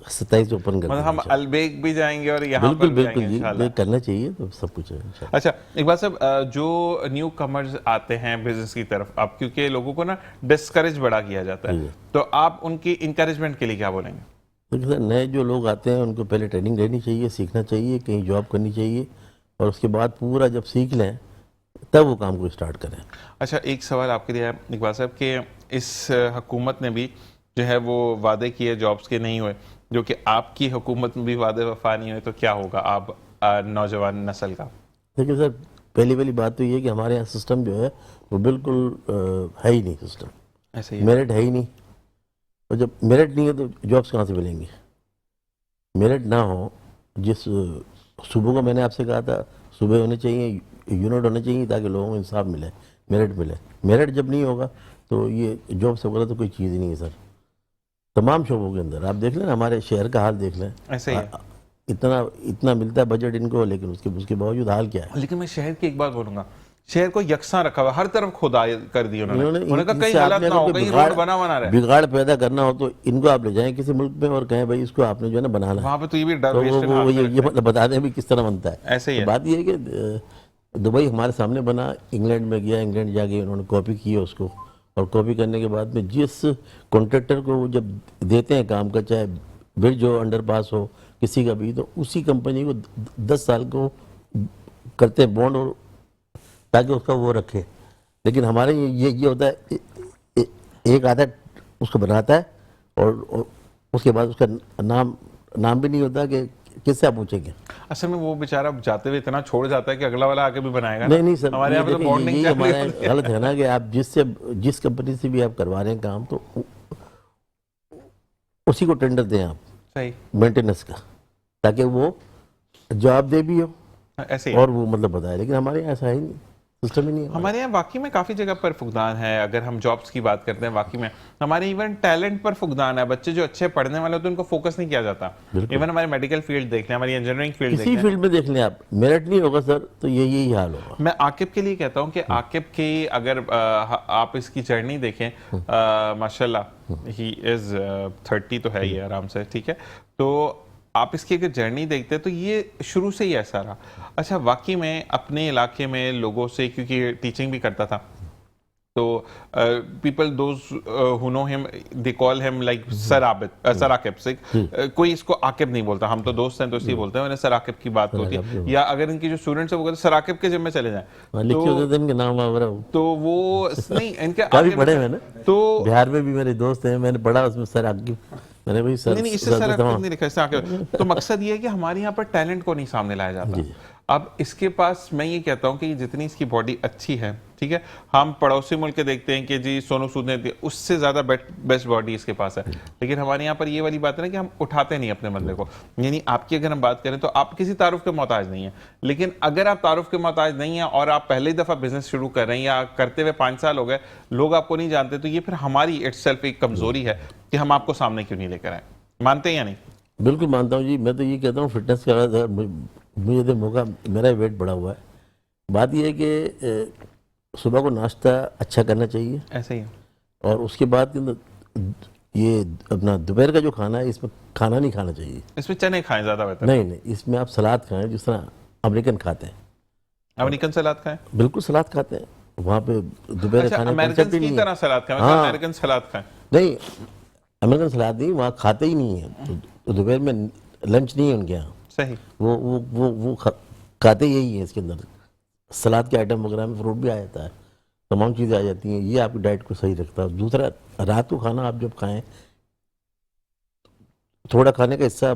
27 ओपन कर मतलब हम अलबेक भी जाएंगे और यहाँ बिल्कुल पर भी बिल्कुल जाएंगे जी, इंशाल्लाह। ये करना चाहिए तो सब कुछ है इंशाल्लाह। अच्छा, इकबाल साहब, जो न्यू कमर्स आते हैं बिजनेस की तरफ, आप क्योंकि लोगों को ना डिस्करेज बड़ा किया जाता है, तो आप उनकी इंकरेजमेंट के लिए क्या बोलेंगे? देखिए सर, नए जो लोग आते हैं उनको पहले ट्रेनिंग लेनी चाहिए, सीखना चाहिए, कहीं जॉब करनी चाहिए, और उसके बाद पूरा जब सीख लें तब वो काम को स्टार्ट करें। अच्छा, एक सवाल आपके लिए है इकबाल साहब कि इस हुकूमत ने भी जो है वो वादे किए जॉब्स के नहीं हुए, जो कि आपकी हुकूमत में भी वादे वफा नहीं हुए, तो क्या होगा आप नौजवान नस्ल का? देखिए सर, पहली वाली बात तो ये है कि हमारे यहाँ सिस्टम जो है वो बिल्कुल है ही नहीं सिस्टम, ऐसे ही मेरिट है ही नहीं। और जब मेरिट नहीं है तो जॉब्स कहाँ से मिलेंगे? मेरिट ना हो, जिस सुबह को मैंने आपसे कहा था सुबह होने चाहिए, यूनिट होने चाहिए ताकि लोगों को इंसाफ मिले, मेरिट मिले। मेरिट जब नहीं होगा तो ये जॉब्स वगैरह तो कोई चीज़ ही नहीं है सर। तमाम शोबों के अंदर आप देख लें, हमारे शहर का हाल देख लें, ऐसे ही है। इतना मिलता है बजट इनको, लेकिन उसके बावजूद हाल क्या है? लेकिन मैं शहर की एक बात बोलूंगा, शहर को यकसा रखा हुआ, हर तरफ खुदाई कर दी उन्होंने कहा कहीं इनसे गलत आपने ना हो, अगर कहीं बिगाड़- रोड बना रहे। बिगाड़ पैदा करना हो तो इनको आप ले जाएं किसी मुल्क में और कहें भाई इसको आपने जो है ना बनाना है। वहां पे तो ये भी डर तो वेस्टर्न वो हाल में ये रखते हैं। मतलब बता दें भी किस तरह बनता है। ऐसे ही तो है। बात ये है कि दुबई हमारे सामने बना, इंग्लैंड में गया, इंग्लैंड जाके उन्होंने कॉपी की है उसको, और कॉपी करने के बाद में जिस कॉन्ट्रैक्टर को वो जब देते हैं काम का, चाहे ब्रिज हो, अंडरपास हो, किसी का भी, तो उसी कंपनी को 10 साल को करते हैं बॉन्ड, और ताकि उसका वो रखे। लेकिन हमारे ये होता है एक आधा उसको बनाता है और उसके बाद उसका नाम भी नहीं होता कि किससे आप पूछेंगे। असल में वो बेचारा जाते हुए इतना छोड़ जाता है कि अगला वाला आके भी बनाएगा ना। नहीं सर, हमारे यहाँ पे तो बॉन्डिंग यही हमारा गलत है ना कि आप जिस कंपनी से भी आप करवा रहे हैं काम, तो उसी को टेंडर दें आप सही, मेंटेनेंस का, ताकि वो जवाब दे भी हो ऐसे ही। और वो मतलब बताए। लेकिन हमारे यहाँ ऐसा है ही नहीं, सिस्टम ही नहीं है। हमारे यहाँ वाकई में काफ़ी जगह पर फुकदान है। अगर हम जॉब्स की बात करते हैं, वाकई में हमारे इवन टैलेंट पर फुकदान है। बच्चे जो अच्छे पढ़ने वाले होते हैं उनको फोकस नहीं किया जाता। इवन हमारे मेडिकल फील्ड देख लें, हमारी इंजीनियरिंग फील्ड देख किसी लें, फील्ड में देख लें आप, मेरिट नहीं होगा सर तो यही हाल होगा। मैं आकिब के लिए कहता हूँ कि आकिब की अगर आप इसकी जर्नी देखें, माशाल्लाह ही इज़ 30 तो है ही आराम से, ठीक है। तो आप इसकी अगर जर्नी देखते हैं तो ये शुरू से ही ऐसा रहा। अच्छा, वाकई में अपने इलाके में लोगों से, क्योंकि टीचिंग भी करता था, तो people those who know him they call him like sir Aqib से। कोई इसको आकिब नहीं बोलता, हम तो दोस्त हैं तो इसलिए बोलते हैं, मैंने सर आकिब की बात होती है। या अगर इनके जो स्टूडेंट्स हैं वो कहते हैं सर आकिब के जिम्मे चले जाएं, इनके नाम तो वो नहीं, इनके काफी पढ़े हैं ना। तो बिहार में भी मेरे दोस्त हैं, मैंने पढ़ा उसमें सर आकिब, मैंने भाई सर नहीं, इससे सर आकिब नहीं लिखा, इससे आकिब। तो मकसद ये है कि हमारे यहाँ पर टैलेंट को नहीं सामने लाया जाता। अब इसके पास मैं ये कहता हूं कि जितनी इसकी बॉडी अच्छी है, ठीक है, हम पड़ोसी मुल्क के देखते हैं कि जी सोनू सूद ने उससे ज्यादा बेस्ट बॉडी इसके पास है, लेकिन हमारे यहाँ पर ये वाली बात है ना कि हम उठाते नहीं अपने बंदे को। यानी आपकी अगर हम बात करें तो आप किसी तारुफ के मोहताज नहीं है, लेकिन अगर आप तारुफ के मोहताज नहीं है और आप पहली दफा बिजनेस शुरू कर रहे हैं या करते हुए 5 साल हो गए, लोग आपको नहीं जानते, तो ये फिर हमारी इटसेल्फ एक कमजोरी है कि हम आपको सामने क्यों नहीं लेकर आए। मानते हैं या नहीं? बिल्कुल मानता हूँ जी। मैं तो ये कहता हूँ फिटनेस का अगर मुझे तो मौका, मेरा वेट बढ़ा हुआ है। बात यह है कि सुबह को नाश्ता अच्छा करना चाहिए, ऐसे ही है। और उसके बाद ये अपना दोपहर का जो खाना है इसमें खाना नहीं खाना चाहिए। इसमें चने खाएं ज्यादा बेहतर। नहीं नहीं, इसमें आप सलाद खाएं जिस तरह अमेरिकन खाते हैं। अमेरिकन सलाद खाएं? बिल्कुल सलाद खाते हैं वहाँ पे दोपहर अच्छा, खाने अमेरिकन की तरह सलाद खाएं? हाँ। अमेरिकन सलाद खाएं? नहीं, अमेरिकन सलाद नहीं, वहाँ खाते ही नहीं है। तो दोपहर में लंच नहीं है उनके यहाँ। सही। वो खाते यही है। इसके अंदर सलाद के आइटम वगैरह में फ्रूट भी आ जाता है, तमाम चीज़ें आ जाती हैं। ये आपकी डाइट को सही रखता है। दूसरा, रात को खाना आप जब खाएं थोड़ा खाने का हिस्सा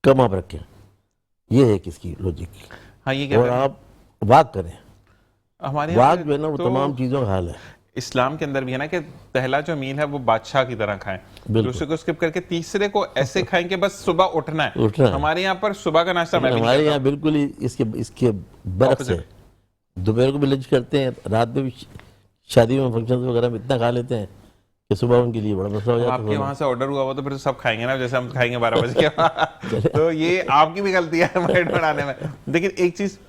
कम आप रखें, ये है किसकी लॉजिक। हाँ, ये और आप वाक करें। हमारे वाक जो है ना वो तो तमाम चीज़ों का हाल है। इस्लाम के अंदर भी है ना कि पहला जो मील है वो बादशाह की तरह खाएं, दूसरे को स्किप करके तीसरे को ऐसे खाएं कि बस सुबह उठना है। हमारे यहाँ पर सुबह का नाश्ता मैं भी नहीं हमारे करता यहाँ बिल्कुल ही इसके बरक्स है। दोपहर को भी लंच करते हैं, रात में भी शादी में फंक्शन वगैरह में इतना खा लेते हैं कि सुबह उनके लिए बड़ा मसला हो जाता है। आपके वहां से ऑर्डर हुआ तो फिर तो सब खाएंगे ना, जैसे हम खाएंगे 12 बजे के बाद। तो ये आपकी भी गलती है वेट बढ़ाने में। लेकिन एक चीज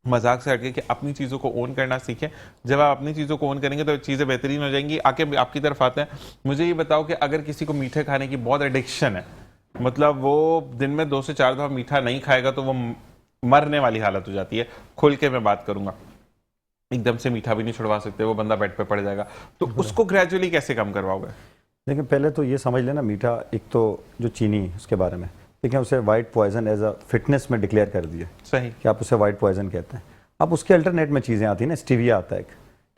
मजाक से हटके कि अपनी चीजों को ओन करना सीखें। जब आप अपनी चीजों को ओन करेंगे तो चीजें बेहतरीन हो जाएंगी। आके आपकी तरफ आते हैं, मुझे ये बताओ कि अगर किसी को मीठे खाने की बहुत एडिक्शन है, मतलब वो दिन में 2 से 4 दफा मीठा नहीं खाएगा तो वो मरने वाली हालत हो जाती है। खुल के मैं बात करूंगा, एकदम से मीठा भी नहीं छुड़वा सकते, वो बंदा बेड पे पड़ जाएगा। तो उसको ग्रेजुअली कैसे कम करवाओगे? लेकिन पहले तो ये समझ लेना, मीठा एक तो जो चीनी है उसके बारे में, लेकिन उसे white poison as a fitness में डिक्लेयर कर दिया। सही कि आप उसे वाइट पॉइजन कहते हैं। अब उसके अल्टरनेट में चीज़ें आती हैं ना, स्टीविया आता है एक,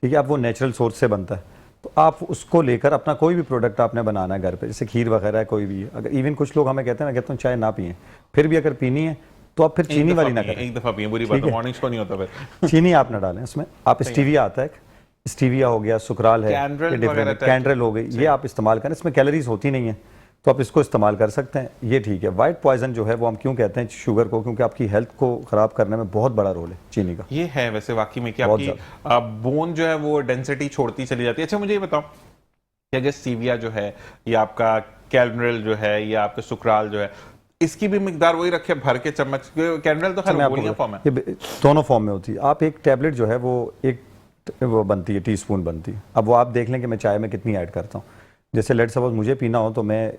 ठीक है, अब वो नेचुरल सोर्स से बनता है, तो आप उसको लेकर अपना कोई भी प्रोडक्ट आपने बनाना है घर पे, जैसे खीर वगैरह है, कोई भी, अगर इवन कुछ लोग हमें कहते हैं, मैं कहता हूँ चाय ना पिए, फिर भी अगर पीनी है तो आप फिर चीनी वाली ना करें। एक दफा पिए, बुरी बात है, मॉर्निंग्स को नहीं होता फिर। चीनी आप ना डालें उसमें, आप स्टीविया आता है, स्टीविया हो गया, सुकराल है, कैंड्रेल हो गई, ये आप इस्तेमाल करें। इसमें कैलोरीज होती नहीं है तो आप इसको इस्तेमाल कर सकते हैं, ये ठीक है। वाइट पॉइजन जो है वो हम क्यों कहते हैं शुगर को, क्योंकि आपकी हेल्थ को खराब करने में बहुत बड़ा रोल है चीनी का। ये है वैसे वाकई में कि आपकी बोन जो है वो डेंसिटी छोड़ती चली जाती है। अच्छा, मुझे ये बताओ कि अगर स्टीविया जो है या आपका कैंड्रेल जो है या आपका सुकराल जो है, इसकी भी मिकदार वही रखे भर के चम्मच? कैंड्रेल तो खैर गोलियां फॉर्म है, ये दोनों फॉर्म में होती है। आप एक टैबलेट जो है वो वो बनती है, टीस्पून बनती है। अब वो आप देख लें कि मैं चाय में कितनी ऐड करता हूँ। जैसे लेट सपोज मुझे पीना हो तो मैं,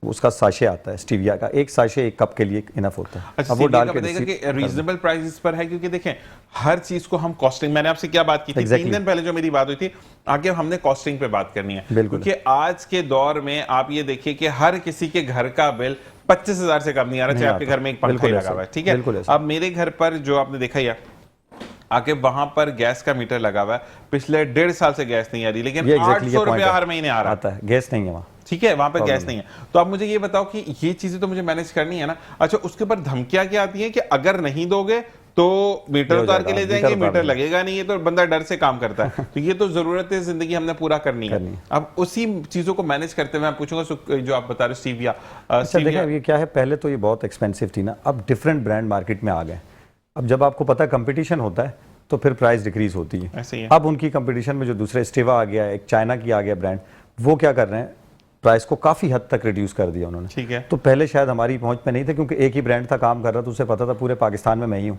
उसका साशे आता है स्टीविया का, एक साशे 1 कप के लिए इनफ होता है। अच्छा, अब वो डाल के रीजनेबल प्राइस पर है, क्योंकि देखें हर चीज को हम कॉस्टिंग, मैंने आपसे क्या बात की थी 3 दिन पहले जो मेरी बात हुई थी, आगे हमने कॉस्टिंग पे बात करनी है, क्योंकि आज के दौर में आप ये देखिए कि हर किसी के घर का बिल 25,000 से कम नहीं आ रहा, चाहे आपके घर में एक पंखा ही लगा हुआ है, ठीक है। अब मेरे घर पर जो आपने देखा ही आके वहां पर गैस का मीटर लगा हुआ है, पिछले 1.5 साल से गैस नहीं आ रही, लेकिन 800 रुपया हर महीने आ रहा है, गैस नहीं है वहां, ठीक है, वहां पर गैस नहीं है। तो आप मुझे ये बताओ कि ये चीजें तो मुझे मैनेज करनी है ना। अच्छा, उसके ऊपर धमकियां क्या आती हैं कि अगर नहीं दोगे तो मीटर उतार के ले जाएंगे, मीटर लगेगा नहीं है, तो बंदा डर से काम करता है। तो ये तो जरूरत है, जिंदगी हमने पूरा करनी है। अब उसी चीजों को मैनेज करते हुए मैं पूछूंगा जो आप बता रहे हो स्टीविया, देखिए ये क्या है, पहले तो ये बहुत एक्सपेंसिव थी ना, अब डिफरेंट ब्रांड मार्केट में आ गए। अब जब आपको पता है कंपटीशन होता है तो फिर प्राइस डिक्रीज होती है। ऐसे ही है। अब उनकी कंपटीशन में जो दूसरे स्टेवा आ गया है, एक चाइना की आ गया ब्रांड, वो क्या कर रहे हैं, प्राइस को काफी हद तक रिड्यूस कर दिया उन्होंने। ठीक है। तो पहले शायद हमारी पहुंच में नहीं था, क्योंकि एक ही ब्रांड था काम कर रहा था, उसे पता था पूरे पाकिस्तान में मैं ही हूँ,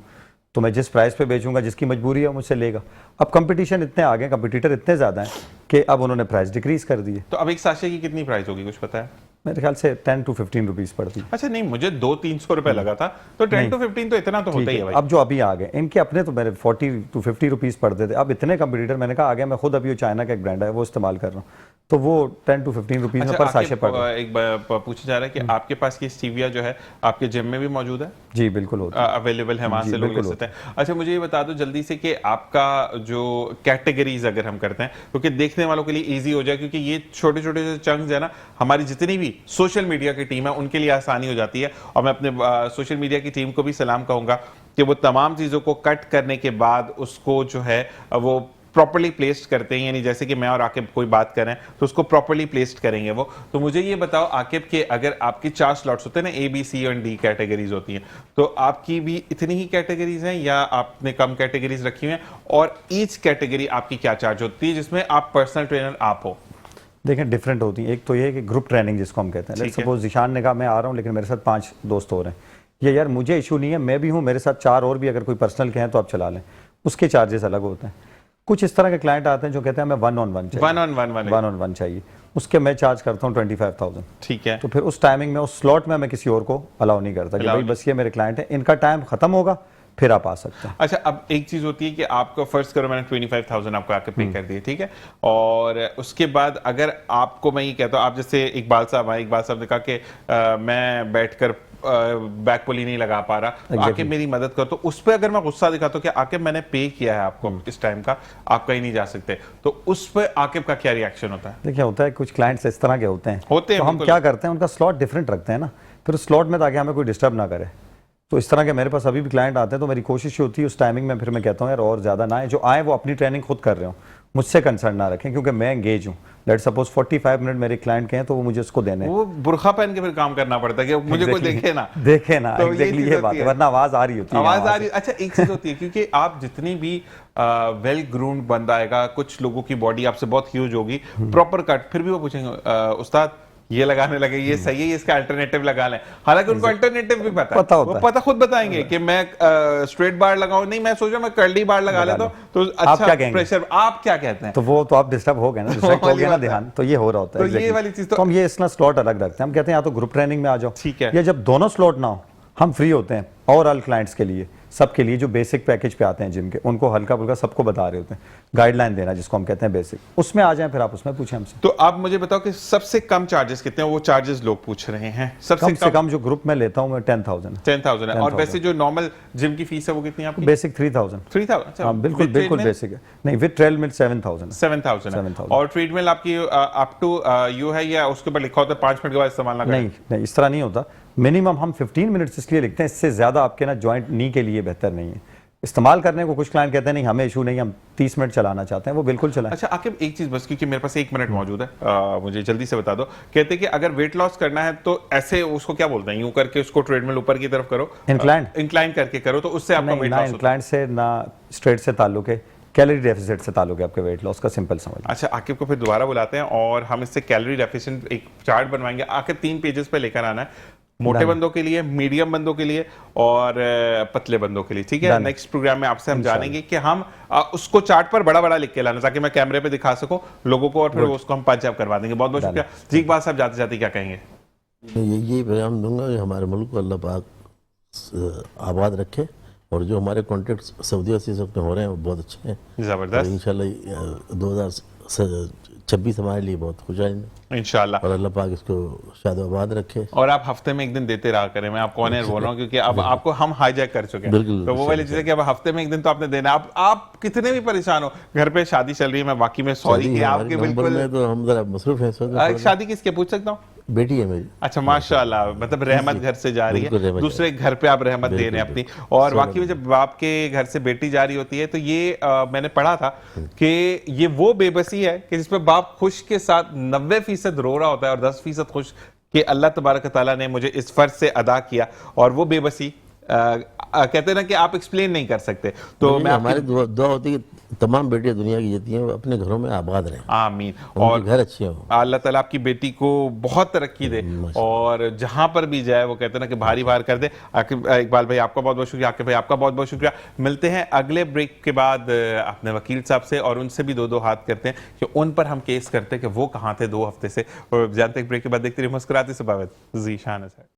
तो मैं जिस प्राइस पे बेचूंगा, जिसकी मजबूरी है मुझसे लेगा। अब कंपटीशन इतने आ गए, कंपटीटर इतने ज्यादा हैं कि अब उन्होंने प्राइस डिक्रीज कर दिए। तो अब एक साशे की कितनी प्राइस होगी, कुछ पता है? मेरे ख्याल से 10 to 15 रुपीज पड़ती है। अच्छा, नहीं, मुझे 200-300 रुपए लगा था, तो 10 to 15 तो इतना तो होता ही है भाई। अब जो अभी आ गए इनके अपने तो मेरे 40 to 50 रुपीज पड़ते थे, अब इतने कंपटीटर, मैंने कहा आ गया, मैं खुद अभी चाइना का एक ब्रांड है वो इस्तेमाल कर रहा हूँ, तो वो 10 to 15 रुपीज में पर साशे पड़ रहा है। एक पूछा जा रहा है कि आपके पास की स्टीविया जो है आपके जिम में भी मौजूद है? जी बिल्कुल होता है, अवेलेबल है, वहां से लोग ले सकते हैं। अच्छा, मुझे ये बता दो जल्दी से कि आपका जो कैटेगरीज अगर हम करते हैं, क्योंकि देखने वालों के लिए ईजी हो जाए, क्योंकि ये छोटे छोटे जो चंक्स है ना, हमारी जितनी भी सोशल मीडिया की टीम है उनके लिए आसानी हो जाती है। और मैं अपने सोशल मीडिया की टीम को भी सलाम कहूंगा कि वो तमाम चीज़ों को कट करने के बाद उसको जो है वो प्रॉपर्ली प्लेस्ड करते हैं, यानी जैसे कि मैं और आकिब कोई बात करें तो उसको प्रॉपर्ली प्लेस्ड करेंगे वो। तो मुझे ये बताओ आकिब के अगर आपकी 4 स्लॉट्स होते हैं ना, A, B, C और D कैटेगरीज होती हैं, तो आपकी भी इतनी ही कैटेगरीज हैं या आपने कम कैटेगरीज रखी हुई हैं? और ईच कैटेगरी आपकी क्या चार्ज होती है जिसमें आप पर्सनल ट्रेनर आप हो? देखें डिफरेंट होती है। एक तो ये है कि ग्रुप ट्रेनिंग जिसको हम कहते हैं, लेट्स सपोज जिशान ने कहा मैं आ रहा हूँ लेकिन मेरे साथ 5 दोस्त हो रहे हैं, ये यार मुझे इशू नहीं है, मैं भी हूँ, मेरे साथ 4 और भी अगर कोई पर्सनल के हैं तो आप चला लें, उसके चार्जेस अलग होते हैं। कुछ इस तरह के क्लाइंट आते हैं जो कहते हैं हमें वन ऑन वन चाहिए, उसके मैं चार्ज करता हूँ 25,000। ठीक है। तो फिर उस टाइमिंग में उस स्लॉट में मैं किसी और को अलाउ नहीं करता कि भाई बस ये मेरे क्लाइंट हैं, इनका टाइम खत्म होगा फिर आप आ सकते हैं। अच्छा, अब एक चीज होती है कि आपको फर्स्ट करो मैंने 25,000 आपको आके पे कर दिए, ठीक है, और उसके बाद अगर आपको मैं ये कहता हूँ, आप जैसे इकबाल साहब आए, इकबाल साहब ने कहा कि मैं बैठकर बैक पुली नहीं लगा पा रहा, आके मेरी मदद करो, तो उस पर अगर मैं गुस्सा दिखाता हूँ कि आके मैंने पे किया है आपको इस टाइम का, आप कहीं नहीं जा सकते, तो उस पर आकिब का क्या रिएक्शन होता है? देखिए होता है कुछ क्लाइंट्स इस तरह के होते हैं तो हम क्या करते हैं उनका स्लॉट डिफरेंट रखते हैं ना, फिर उस स्लॉट में ताकि हमें कोई डिस्टर्ब ना करे। तो इस तरह के मेरे पास अभी भी क्लाइंट आते हैं तो मेरी कोशिश ये होती है उस टाइमिंग में फिर मैं कहता हूँ यार और ज़्यादा ना आए, जो आए वो अपनी ट्रेनिंग खुद कर रहे हो, मुझसे कंसर्न ना रखें क्योंकि मैं एंगेज हूँ। लेट सपोज 45 मिनट मेरे क्लाइंट के हैं तो वो मुझे उसको देने, वो बुरखा पहन के फिर काम करना पड़ता है कि मुझे कोई देखे ना तो एग्जैक्टली ये बात है, वरना आवाज आ रही होती है, आवाज आ रही। अच्छा, एक चीज होती है क्योंकि आप जितनी भी वेल ग्रूम्ड बंदा आएगा, कुछ लोगों की बॉडी आपसे बहुत ह्यूज होगी, प्रॉपर कट, फिर भी वो पूछेंगे उस्ताद ये लगाने लगे, ये सही है, इसका अल्टरनेटिव लगा लें, हालांकि उनको अल्टरनेटिव भी पता है, वो पता खुद बताएंगे कि मैं स्ट्रेट बार लगाऊं, नहीं मैं सोचा मैं कर्ली बार लगा लेता हूं, तो अच्छा प्रेशर। आप क्या कहते हैं? तो वो तो आप डिस्टर्ब हो गए ना, डिस्ट्रैक्ट हो गया ना ध्यान, तो ये हो रहा होता है। तो ये वाली चीज तो हम ये इसना स्लॉट अलग रखते हैं, हम कहते हैं या तो ग्रुप ट्रेनिंग में आ जाओ, ठीक है, या जब दोनों स्लॉट ना हो हम फ्री होते हैं ओवरऑल क्लाइंट्स के लिए, सबके लिए जो बेसिक पैकेज पे आते हैं जिम के, उनको हल्का फुल्का सबको बता रहे होते हैं, गाइडलाइन देना जिसको हम कहते हैं बेसिक, उसमें आ जाएं फिर आप उसमें पूछें हमसे। तो आप मुझे बताओ कि सबसे कम चार्जेस कितने हैं? वो चार्जेस लोग पूछ रहे हैं। सबसे कम से कम जो ग्रुप में लेता हूं मैं 10,000 है। और वैसे जो नॉर्मल जिम की फीस है वो कितनी है आपकी? बेसिक 3,000। हाँ बिल्कुल बिल्कुल बेसिक है, नहीं विद ट्रेडमिल 7,000 और ट्रेडमिल आपकी अप टू यू है या उसके ऊपर लिखा होता है 5 मिनट के बाद इस्तेमाल ना करें? नहीं इस तरह नहीं होता, मिनिमम हम 15 मिनट्स इसलिए लिखते हैं, इससे ज्यादा आपके ना जॉइंट नी के लिए बेहतर नहीं है इस्तेमाल करने को। कुछ क्लाइंट कहते हैं नहीं हमें इशू नहीं, हम 30 मिनट चलाना चाहते हैं, वो बिल्कुल चलाएं। अच्छा आकिब, एक चीज बस, क्योंकि मेरे पास 1 मिनट मौजूद है, मुझे जल्दी से बता दो। कहते हैं कि अगर वेट लॉस करना है तो ऐसे उसको क्या बोलते हैं, यूं करके उसको ट्रेडमिल ऊपर की तरफ करो, इंक्लाइन करके करो, तो उससे आपका वेट लॉस होता है? इंक्लाइन से ना स्ट्रेट से ताल्लुक है, कैलोरी डेफिसिट से ताल्लुक है आपके वेट लॉस का, सिंपल समझ। अच्छा, आकिब को फिर दोबारा बुलाते हैं और हम इससे कैलोरी डेफिसिट एक चार्ट बनवाएंगे। आकिब 3 पेजेस पे लेकर आना है, मोटे बंदों के लिए, मीडियम बंदों के लिए और पतले बंदों के लिए, ठीक है? नेक्स्ट प्रोग्राम में आपसे हम जानेंगे कि हम उसको चार्ट पर बड़ा बड़ा लिख के लाना ताकि मैं कैमरे पे दिखा सकूं लोगों को, और फिर उसको हम पंच अप करवा देंगे। बहुत बहुत शुक्रिया जी। इकबाल साहब जाते जाते क्या कहेंगे? यही पैगाम दूंगा कि हमारे मुल्क को अल्लाह पाक आबाद रखे, और जो हमारे कॉन्टेक्ट सऊदी से सब हो रहे हैं वो बहुत अच्छे हैं, जबरदस्त। इंशाल्लाह 2026 हमारे लिए बहुत खुश आएंगे इंशाल्लाह, और अल्लाह पाक इसको शाद आबाद रखे। और आप हफ्ते में 1 दिन देते रहा करें, मैं आपको ऑनर बोल रहा हूँ क्योंकि अब आपको हम हाईजैक कर चुके हैं, तो वो वाली चीज़ है कि अब हफ्ते में 1 दिन तो आपने देना। आप कितने भी परेशान हो, घर पे शादी चल रही है, मैं बाकी में सॉरी कि आपके बिल्कुल तो हम जरा मसरूफ हैं। शादी किसके पूछ सकता हूँ? बेटी है मेरी। अच्छा माशाल्लाह, मतलब रहमत घर से जा रही है, दूसरे घर पे आप रहमत दे रहे हैं अपनी। और वाकई में जब बाप के घर से बेटी जा रही होती है तो ये मैंने पढ़ा था कि ये वो बेबसी है कि जिसपे बाप खुश के साथ 90% रो रहा होता है और 10% खुश कि अल्लाह तबारक ताला ने मुझे इस फर्ज से अदा किया, और वो बेबसी कहते हैं ना कि आप एक्सप्लेन नहीं कर सकते। तो मैं हमारी दुआ होती है कि तमाम बेटियां दुनिया की जीती हैं वो अपने घरों में आबाद रहें, आमीन, और घर अच्छे हो, अल्लाह ताला आपकी बेटी को बहुत तरक्की दे और जहां पर भी जाए वो कहते हैं ना कि भारी भार कर दे। इकबाल भाई आपका बहुत बहुत शुक्रिया, आकिब भाई आपका बहुत बहुत शुक्रिया। मिलते हैं अगले ब्रेक के बाद अपने वकील साहब से, और उनसे भी 2-2 हाथ करते हैं कि उन पर हम केस करते हैं कि वो कहाँ थे 2 हफ्ते से। और जानते हैं ब्रेक के बाद देखते रहिए मुस्कुराते से बावत जी शान है।